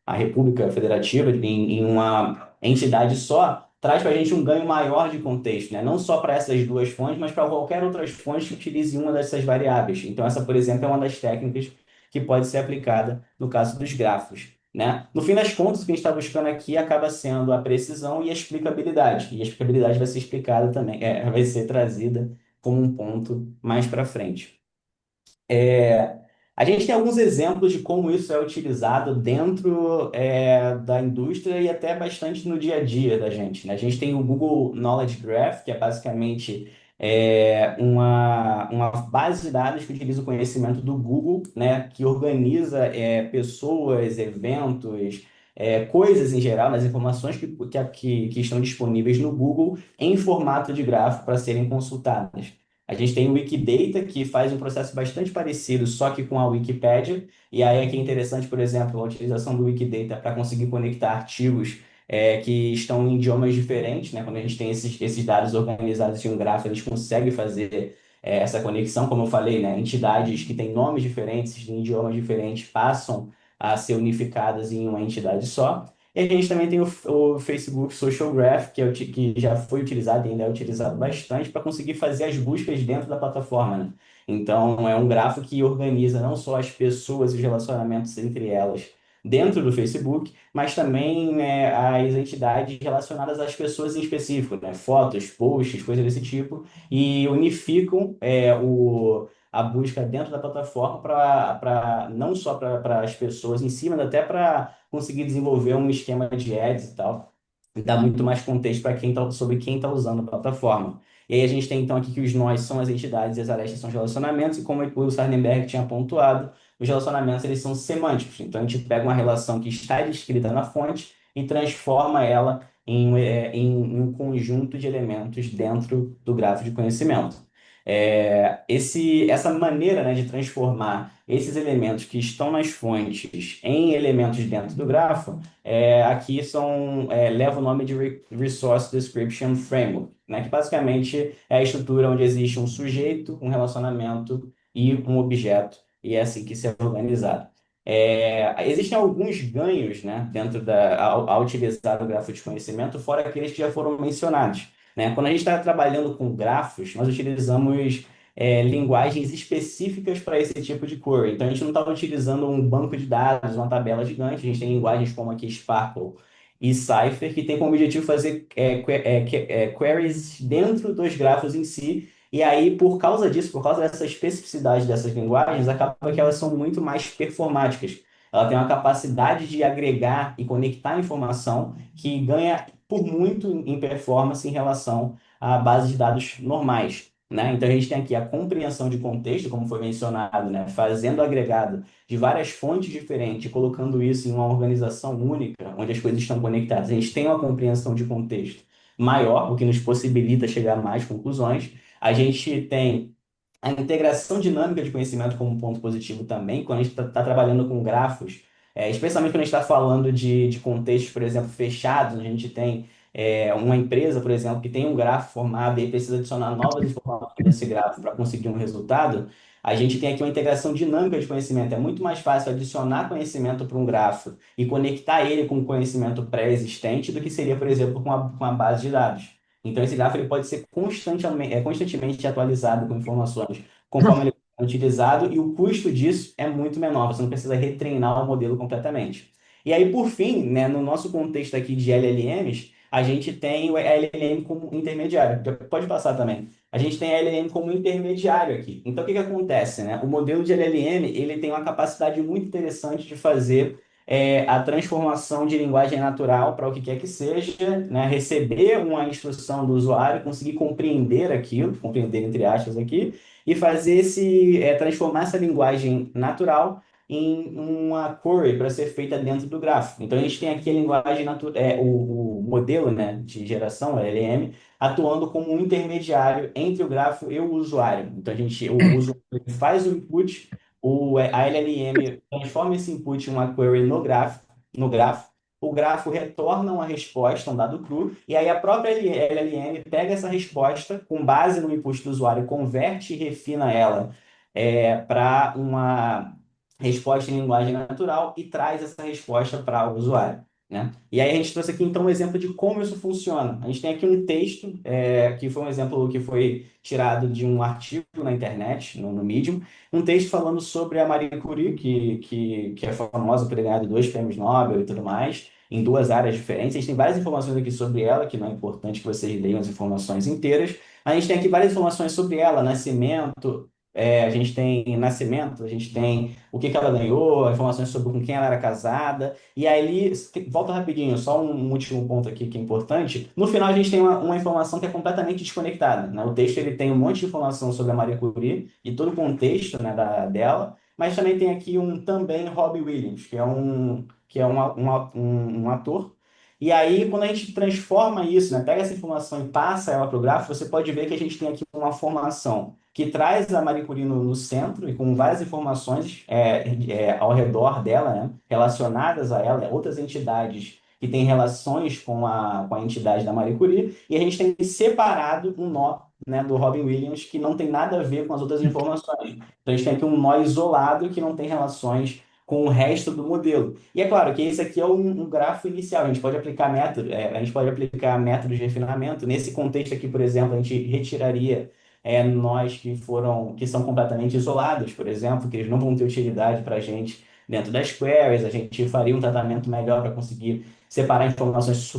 a República Federativa em uma entidade só, traz para a gente um ganho maior de contexto, né? Não só para essas duas fontes, mas para qualquer outras fontes que utilize uma dessas variáveis. Então, essa, por exemplo, é uma das técnicas que pode ser aplicada no caso dos grafos, né? No fim das contas, o que a gente está buscando aqui acaba sendo a precisão e a explicabilidade. E a explicabilidade vai ser explicada também, vai ser trazida como um ponto mais para frente. A gente tem alguns exemplos de como isso é utilizado dentro da indústria e até bastante no dia a dia da gente, né? A gente tem o Google Knowledge Graph, que é basicamente uma base de dados que utiliza o conhecimento do Google, né? Que organiza pessoas, eventos, coisas em geral, nas informações que estão disponíveis no Google em formato de gráfico para serem consultadas. A gente tem o Wikidata, que faz um processo bastante parecido, só que com a Wikipédia. E aí aqui é interessante, por exemplo, a utilização do Wikidata para conseguir conectar artigos que estão em idiomas diferentes, né? Quando a gente tem esses dados organizados em um gráfico, a gente consegue fazer essa conexão, como eu falei, né? Entidades que têm nomes diferentes, em idiomas diferentes, passam a ser unificadas em uma entidade só. E a gente também tem o Facebook Social Graph, que já foi utilizado e ainda é utilizado bastante para conseguir fazer as buscas dentro da plataforma, né? Então, é um grafo que organiza não só as pessoas e os relacionamentos entre elas dentro do Facebook, mas também as entidades relacionadas às pessoas em específico, né? Fotos, posts, coisas desse tipo, e unificam a busca dentro da plataforma não só para as pessoas em si, mas até para conseguir desenvolver um esquema de ads e tal, e dar muito mais contexto para sobre quem está usando a plataforma. E aí a gente tem então aqui que os nós são as entidades e as arestas são os relacionamentos, e como o Sardenberg tinha pontuado, os relacionamentos eles são semânticos. Então a gente pega uma relação que está descrita na fonte e transforma ela em um conjunto de elementos dentro do grafo de conhecimento. Essa maneira, né, de transformar esses elementos que estão nas fontes em elementos dentro do grafo, aqui leva o nome de Resource Description Framework, né, que basicamente é a estrutura onde existe um sujeito, um relacionamento e um objeto, e é assim que se é organizado. Existem alguns ganhos, né, ao utilizar o grafo de conhecimento, fora aqueles que já foram mencionados, né? Quando a gente está trabalhando com grafos, nós utilizamos linguagens específicas para esse tipo de query. Então, a gente não está utilizando um banco de dados, uma tabela gigante. A gente tem linguagens como aqui Sparkle e Cypher, que tem como objetivo fazer queries dentro dos grafos em si. E aí, por causa disso, por causa dessa especificidade dessas linguagens, acaba que elas são muito mais performáticas. Ela tem uma capacidade de agregar e conectar informação que ganha por muito em performance em relação à base de dados normais, né? Então a gente tem aqui a compreensão de contexto, como foi mencionado, né? Fazendo agregado de várias fontes diferentes, colocando isso em uma organização única, onde as coisas estão conectadas. A gente tem uma compreensão de contexto maior, o que nos possibilita chegar a mais conclusões. A gente tem a integração dinâmica de conhecimento como um ponto positivo também, quando a gente está trabalhando com grafos, especialmente quando a gente está falando de contextos, por exemplo, fechados, onde a gente tem uma empresa, por exemplo, que tem um grafo formado e aí precisa adicionar novas informações nesse grafo para conseguir um resultado, a gente tem aqui uma integração dinâmica de conhecimento. É muito mais fácil adicionar conhecimento para um grafo e conectar ele com um conhecimento pré-existente do que seria, por exemplo, com a base de dados. Então, esse grafo ele pode ser constantemente atualizado com informações conforme ele é utilizado, e o custo disso é muito menor, você não precisa retreinar o modelo completamente. E aí, por fim, né, no nosso contexto aqui de LLMs, a gente tem o LLM como intermediário. Pode passar também. A gente tem a LLM como intermediário aqui. Então, o que que acontece, né? O modelo de LLM ele tem uma capacidade muito interessante de fazer a transformação de linguagem natural para o que quer que seja, né? Receber uma instrução do usuário, conseguir compreender aquilo, compreender entre aspas aqui, e fazer transformar essa linguagem natural em uma query para ser feita dentro do grafo. Então a gente tem aqui a linguagem o modelo, né, de geração, o LLM, atuando como um intermediário entre o grafo e o usuário. Então o usuário faz o input, a LLM transforma esse input em uma query no grafo, o grafo retorna uma resposta, um dado cru, e aí a própria LLM pega essa resposta, com base no input do usuário, converte e refina ela para uma resposta em linguagem natural e traz essa resposta para o usuário, né? E aí a gente trouxe aqui então um exemplo de como isso funciona. A gente tem aqui um texto, que foi um exemplo que foi tirado de um artigo na internet, no Medium, um texto falando sobre a Marie Curie, que é famosa por ter ganhado 2 prêmios Nobel e tudo mais, em 2 áreas diferentes. A gente tem várias informações aqui sobre ela, que não é importante que vocês leiam as informações inteiras. A gente tem aqui várias informações sobre ela, nascimento, a gente tem nascimento, a gente tem o que ela ganhou, informações sobre com quem ela era casada. E aí, volta rapidinho, só um último ponto aqui que é importante. No final, a gente tem uma informação que é completamente desconectada, né? O texto ele tem um monte de informação sobre a Marie Curie e todo o contexto, né, dela, mas também tem aqui também Robbie Williams, que é um ator. E aí, quando a gente transforma isso, né, pega essa informação e passa ela para o gráfico, você pode ver que a gente tem aqui uma formação que traz a Marie Curie no centro e com várias informações ao redor dela, né, relacionadas a ela, outras entidades que têm relações com a entidade da Marie Curie, e a gente tem separado um nó, né, do Robin Williams que não tem nada a ver com as outras informações. Então a gente tem aqui um nó isolado que não tem relações com o resto do modelo. E é claro que esse aqui é um grafo inicial, a gente pode aplicar métodos de refinamento. Nesse contexto aqui, por exemplo, a gente retiraria nós que são completamente isolados, por exemplo, que eles não vão ter utilidade para a gente dentro das queries, a gente faria um tratamento melhor para conseguir separar informações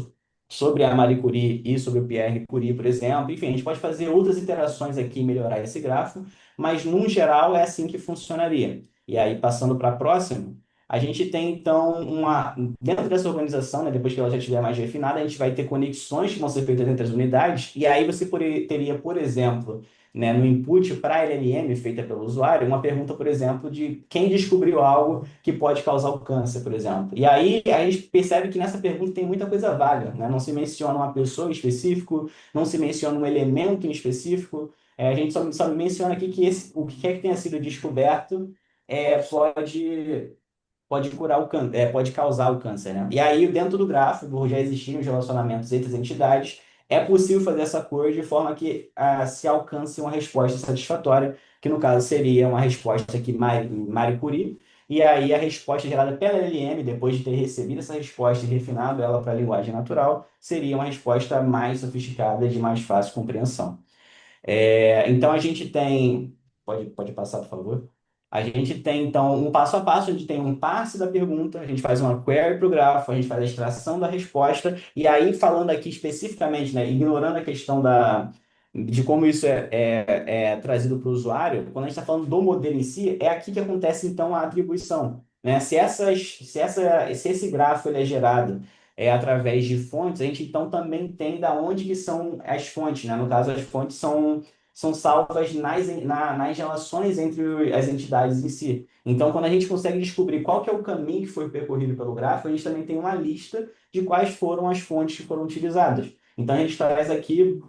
sobre a Marie Curie e sobre o Pierre Curie, por exemplo. Enfim, a gente pode fazer outras iterações aqui e melhorar esse grafo, mas, num geral, é assim que funcionaria. E aí, passando para a próxima, a gente tem, então, dentro dessa organização, né, depois que ela já estiver mais refinada, a gente vai ter conexões que vão ser feitas entre as unidades, e aí você teria, por exemplo, né, no input para a LLM feita pelo usuário, uma pergunta, por exemplo, de quem descobriu algo que pode causar o câncer, por exemplo. E aí a gente percebe que nessa pergunta tem muita coisa vaga, né? Não se menciona uma pessoa em específico, não se menciona um elemento em específico, A gente só menciona aqui que o que quer que tenha sido descoberto pode curar o câncer, pode causar o câncer, né? E aí, dentro do gráfico, por já existirem os relacionamentos entre as entidades, é possível fazer essa cor de forma que se alcance uma resposta satisfatória, que no caso seria uma resposta aqui Marie Curie, e aí a resposta gerada pela LM, depois de ter recebido essa resposta e refinado ela para a linguagem natural, seria uma resposta mais sofisticada e de mais fácil compreensão. Então a gente tem. Pode passar, por favor. A gente tem, então, um passo a passo, a gente tem um passe da pergunta, a gente faz uma query para o grafo, a gente faz a extração da resposta, e aí, falando aqui especificamente, né, ignorando a questão de como isso é trazido para o usuário, quando a gente está falando do modelo em si, é aqui que acontece, então, a atribuição. Né? Se esse grafo ele é gerado através de fontes, a gente então também tem da onde que são as fontes, né? No caso, as fontes são salvas nas relações entre as entidades em si. Então, quando a gente consegue descobrir qual que é o caminho que foi percorrido pelo gráfico, a gente também tem uma lista de quais foram as fontes que foram utilizadas. Então, a gente traz aqui,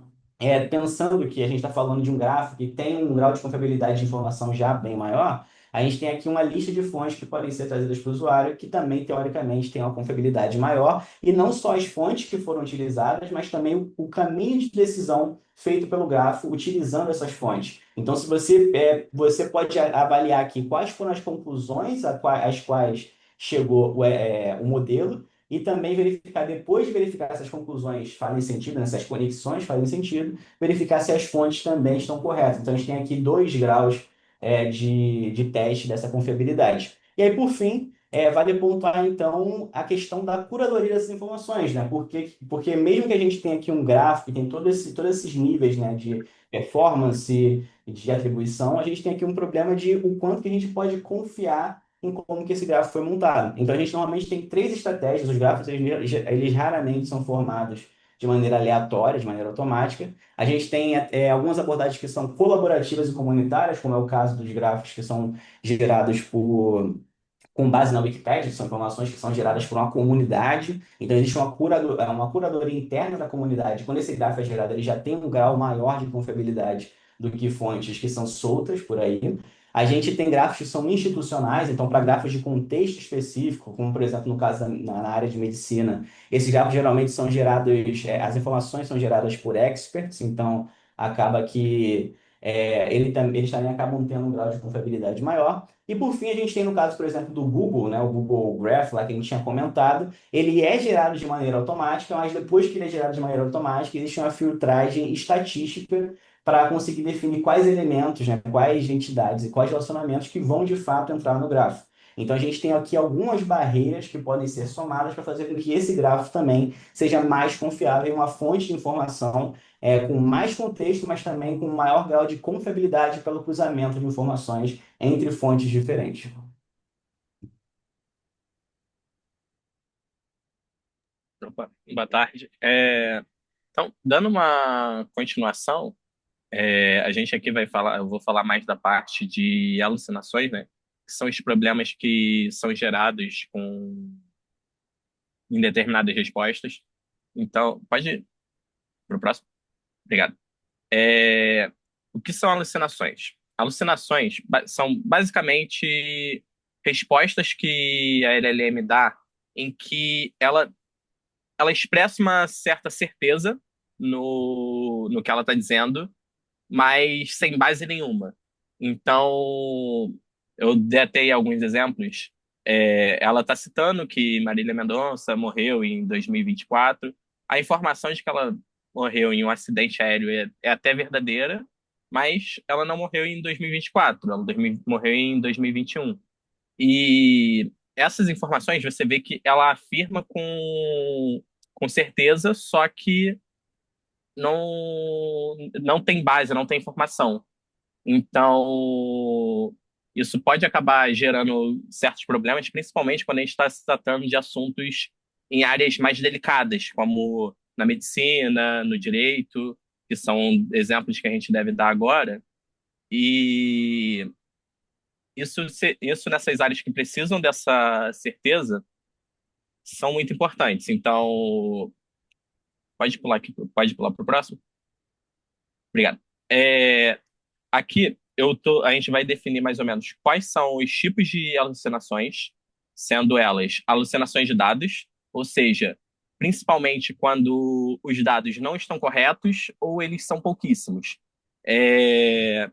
pensando que a gente está falando de um gráfico que tem um grau de confiabilidade de informação já bem maior, a gente tem aqui uma lista de fontes que podem ser trazidas para o usuário, que também, teoricamente, tem uma confiabilidade maior, e não só as fontes que foram utilizadas, mas também o caminho de decisão feito pelo grafo utilizando essas fontes. Então, se você pode avaliar aqui quais foram as conclusões às quais chegou o modelo, e também verificar, depois de verificar essas conclusões fazem sentido, né, essas conexões fazem sentido, verificar se as fontes também estão corretas. Então, a gente tem aqui 2 graus de teste dessa confiabilidade. E aí, por fim, vale pontuar, então, a questão da curadoria dessas informações, né? Porque mesmo que a gente tenha aqui um gráfico que tem todos esses níveis, né, de performance, de atribuição, a gente tem aqui um problema de o quanto que a gente pode confiar em como que esse gráfico foi montado. Então, a gente normalmente tem 3 estratégias. Os gráficos, eles raramente são formados de maneira aleatória, de maneira automática. A gente tem algumas abordagens que são colaborativas e comunitárias, como é o caso dos gráficos que são gerados com base na Wikipédia, que são informações que são geradas por uma comunidade. Então, existe uma curadoria interna da comunidade. Quando esse gráfico é gerado, ele já tem um grau maior de confiabilidade do que fontes que são soltas por aí. A gente tem gráficos que são institucionais, então, para gráficos de contexto específico, como, por exemplo, no caso na área de medicina, esses gráficos geralmente são gerados, as informações são geradas por experts, então, acaba que eles também acabam tendo um grau de confiabilidade maior. E por fim, a gente tem no caso, por exemplo, do Google, né, o Google Graph, lá que a gente tinha comentado, ele é gerado de maneira automática, mas depois que ele é gerado de maneira automática, existe uma filtragem estatística para conseguir definir quais elementos, né, quais entidades e quais relacionamentos que vão de fato entrar no grafo. Então a gente tem aqui algumas barreiras que podem ser somadas para fazer com que esse grafo também seja mais confiável, uma fonte de informação com mais contexto, mas também com maior grau de confiabilidade pelo cruzamento de informações entre fontes diferentes. Opa, boa tarde. Então, dando uma continuação, a gente aqui vai falar, eu vou falar mais da parte de alucinações, né? Que são os problemas que são gerados em determinadas respostas. Então, pode ir para o próximo? Obrigado. O que são alucinações? Alucinações são basicamente respostas que a LLM dá em que ela expressa uma certa certeza no que ela está dizendo, mas sem base nenhuma. Então, eu detei alguns exemplos. Ela está citando que Marília Mendonça morreu em 2024. A informação de que ela morreu em um acidente aéreo é até verdadeira, mas ela não morreu em 2024, ela morreu em 2021. E essas informações você vê que ela afirma com certeza, só que não tem base, não tem informação. Então, isso pode acabar gerando certos problemas, principalmente quando a gente está se tratando de assuntos em áreas mais delicadas, como na medicina, no direito, que são exemplos que a gente deve dar agora. E isso nessas áreas que precisam dessa certeza são muito importantes. Então, pode pular aqui, pode pular para o próximo? Obrigado. É, aqui a gente vai definir mais ou menos quais são os tipos de alucinações, sendo elas alucinações de dados, ou seja, principalmente quando os dados não estão corretos ou eles são pouquíssimos. É,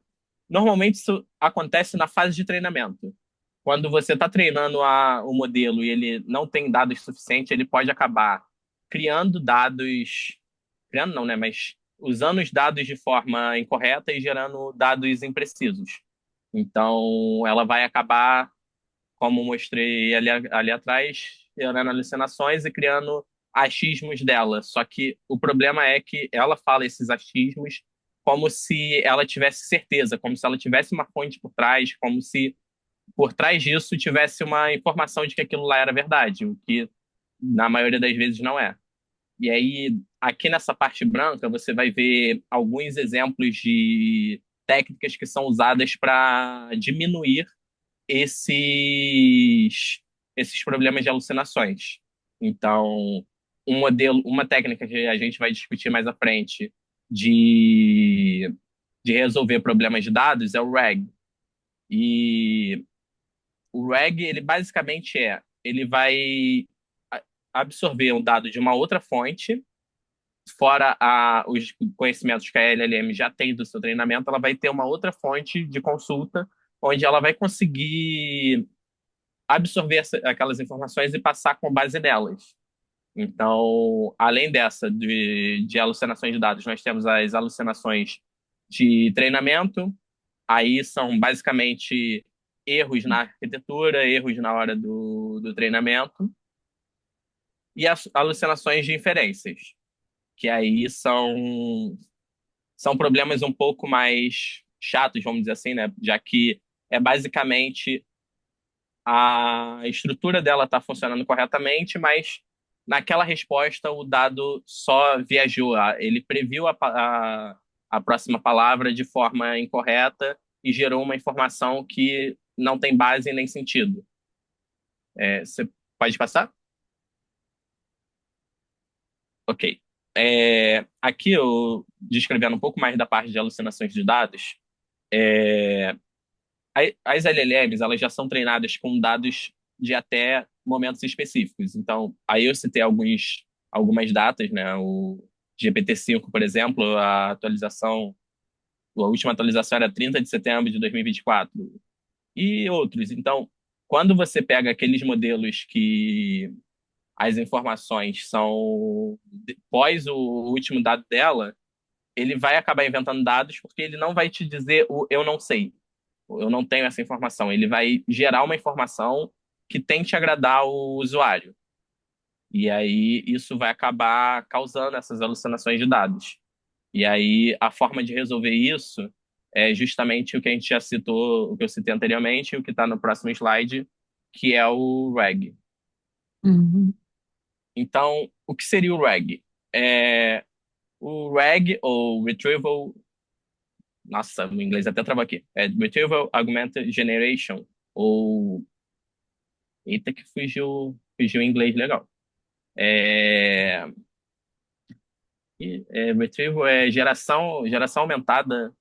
Normalmente isso acontece na fase de treinamento. Quando você está treinando o modelo e ele não tem dados suficientes, ele pode acabar criando dados, criando não, né? Mas usando os dados de forma incorreta e gerando dados imprecisos. Então, ela vai acabar, como mostrei ali atrás, gerando alucinações e criando achismos dela. Só que o problema é que ela fala esses achismos como se ela tivesse certeza, como se ela tivesse uma fonte por trás, como se por trás disso tivesse uma informação de que aquilo lá era verdade, o que na maioria das vezes não é. E aí, aqui nessa parte branca, você vai ver alguns exemplos de técnicas que são usadas para diminuir esses, esses problemas de alucinações. Então, uma técnica que a gente vai discutir mais à frente de, de resolver problemas de dados é o RAG. E o RAG, ele basicamente ele vai absorver um dado de uma outra fonte, fora os conhecimentos que a LLM já tem do seu treinamento, ela vai ter uma outra fonte de consulta, onde ela vai conseguir absorver aquelas informações e passar com base nelas. Então, além de alucinações de dados, nós temos as alucinações de treinamento, aí são basicamente erros na arquitetura, erros na hora do treinamento, e as alucinações de inferências, que aí são problemas um pouco mais chatos, vamos dizer assim, né? Já que é basicamente a estrutura dela está funcionando corretamente, mas naquela resposta o dado só viajou. Ele previu a próxima palavra de forma incorreta e gerou uma informação que não tem base nem sentido. Você pode passar? Ok. Aqui eu descrevendo um pouco mais da parte de alucinações de dados. é, as LLMs, elas já são treinadas com dados de até momentos específicos. Então, aí eu citei algumas datas, né? O GPT-5, por exemplo, a última atualização era 30 de setembro de 2024 e outros. Então, quando você pega aqueles modelos que as informações são pós o último dado dela, ele vai acabar inventando dados porque ele não vai te dizer o eu não sei. Eu não tenho essa informação. Ele vai gerar uma informação que tente agradar o usuário. E aí isso vai acabar causando essas alucinações de dados. E aí a forma de resolver isso é justamente o que a gente já citou, o que eu citei anteriormente, e o que está no próximo slide, que é o RAG. Uhum. Então, o que seria o RAG? O RAG, ou Retrieval, nossa, o inglês até travou aqui, Retrieval Augmented Generation, ou eita, que fugiu em inglês legal. É, Retrieval é geração aumentada,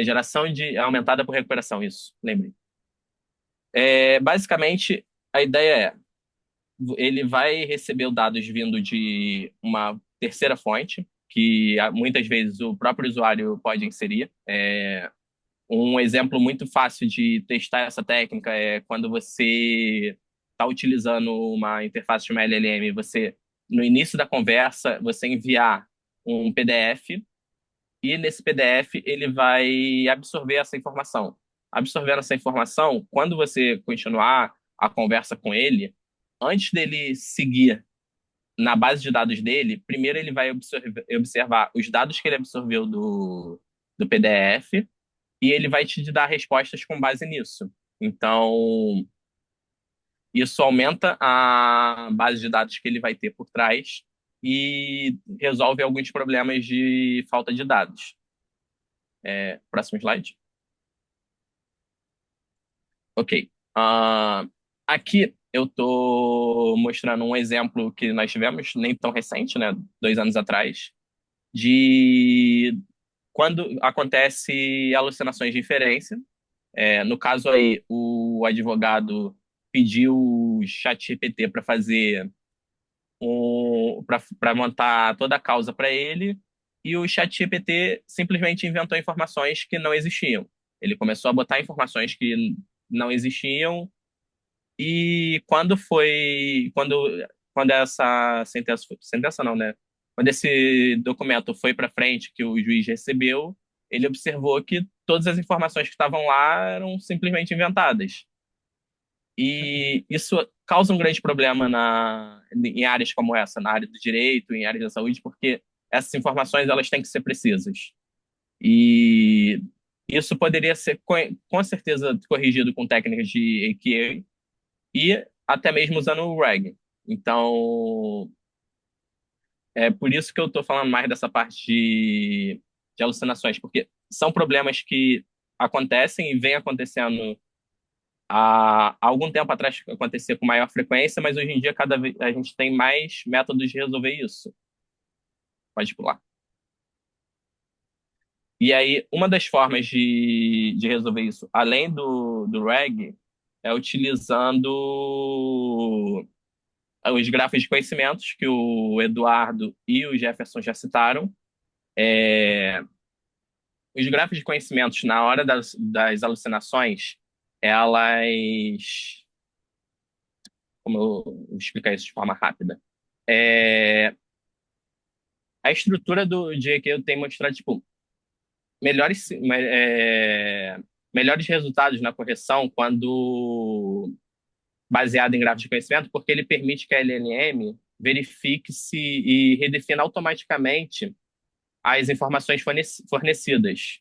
geração de aumentada por recuperação, isso, lembrei. Basicamente, a ideia ele vai receber os dados vindo de uma terceira fonte, que muitas vezes o próprio usuário pode inserir. Um exemplo muito fácil de testar essa técnica é quando você está utilizando uma interface de uma LLM, no início da conversa, você enviar um PDF e nesse PDF ele vai absorver essa informação. Absorvendo essa informação, quando você continuar a conversa com ele, antes dele seguir na base de dados dele, primeiro ele vai observar os dados que ele absorveu do PDF e ele vai te dar respostas com base nisso. Então, isso aumenta a base de dados que ele vai ter por trás e resolve alguns problemas de falta de dados. Próximo slide. Ok. Aqui eu estou mostrando um exemplo que nós tivemos, nem tão recente, né? 2 anos atrás, de quando acontece alucinações de inferência, no caso aí, o advogado pediu o ChatGPT para fazer para montar toda a causa para ele, e o ChatGPT simplesmente inventou informações que não existiam. Ele começou a botar informações que não existiam, e quando essa sentença não, né? Quando esse documento foi para frente, que o juiz recebeu, ele observou que todas as informações que estavam lá eram simplesmente inventadas. E isso causa um grande problema em áreas como essa, na área do direito, em áreas da saúde, porque essas informações elas têm que ser precisas. E isso poderia ser com certeza corrigido com técnicas de AQA e até mesmo usando o RAG. Então, é por isso que eu estou falando mais dessa parte de alucinações, porque são problemas que acontecem e vêm acontecendo há algum tempo atrás acontecia com maior frequência, mas hoje em dia cada vez a gente tem mais métodos de resolver isso. Pode pular. E aí, uma das formas de resolver isso, além do RAG, é utilizando os grafos de conhecimentos que o Eduardo e o Jefferson já citaram. É, os grafos de conhecimentos, na hora das alucinações, elas. Como eu vou explicar isso de forma rápida? É, a estrutura do JQ tem mostrado, tipo, melhores, melhores resultados na correção quando baseado em gráficos de conhecimento, porque ele permite que a LLM verifique-se e redefina automaticamente as informações fornecidas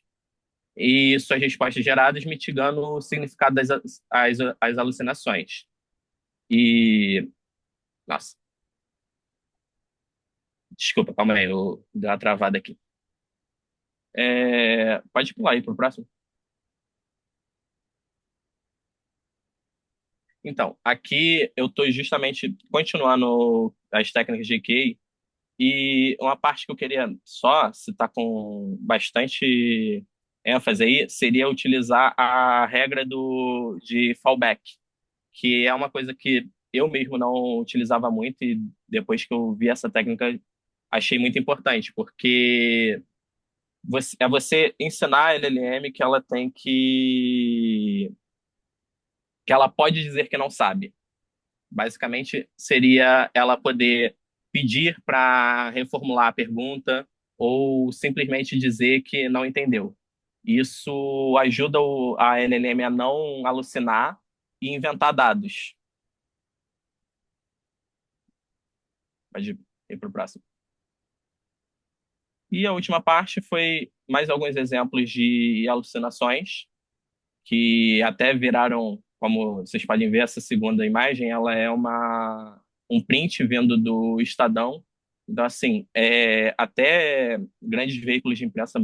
e suas respostas geradas, mitigando o significado as alucinações. E, nossa, desculpa, calma aí, eu dei uma travada aqui. Pode pular aí para o próximo. Então, aqui eu estou justamente continuando as técnicas de EQ e uma parte que eu queria só citar com bastante ênfase aí seria utilizar a regra de fallback, que é uma coisa que eu mesmo não utilizava muito e depois que eu vi essa técnica achei muito importante, porque é você ensinar a LLM que ela tem que ela pode dizer que não sabe. Basicamente, seria ela poder pedir para reformular a pergunta ou simplesmente dizer que não entendeu. Isso ajuda a LLM a não alucinar e inventar dados. Pode ir para o próximo. E a última parte foi mais alguns exemplos de alucinações que até viraram, como vocês podem ver, essa segunda imagem, ela é um print vindo do Estadão. Então, assim, até grandes veículos de imprensa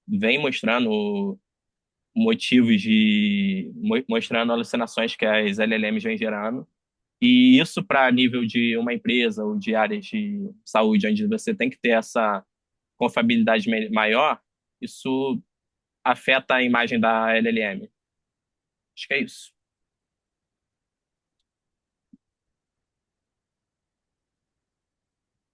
vêm mostrando motivos mostrando alucinações que as LLMs vêm gerando. E isso para nível de uma empresa ou de áreas de saúde, onde você tem que ter essa confiabilidade maior, isso afeta a imagem da LLM. Acho que é isso.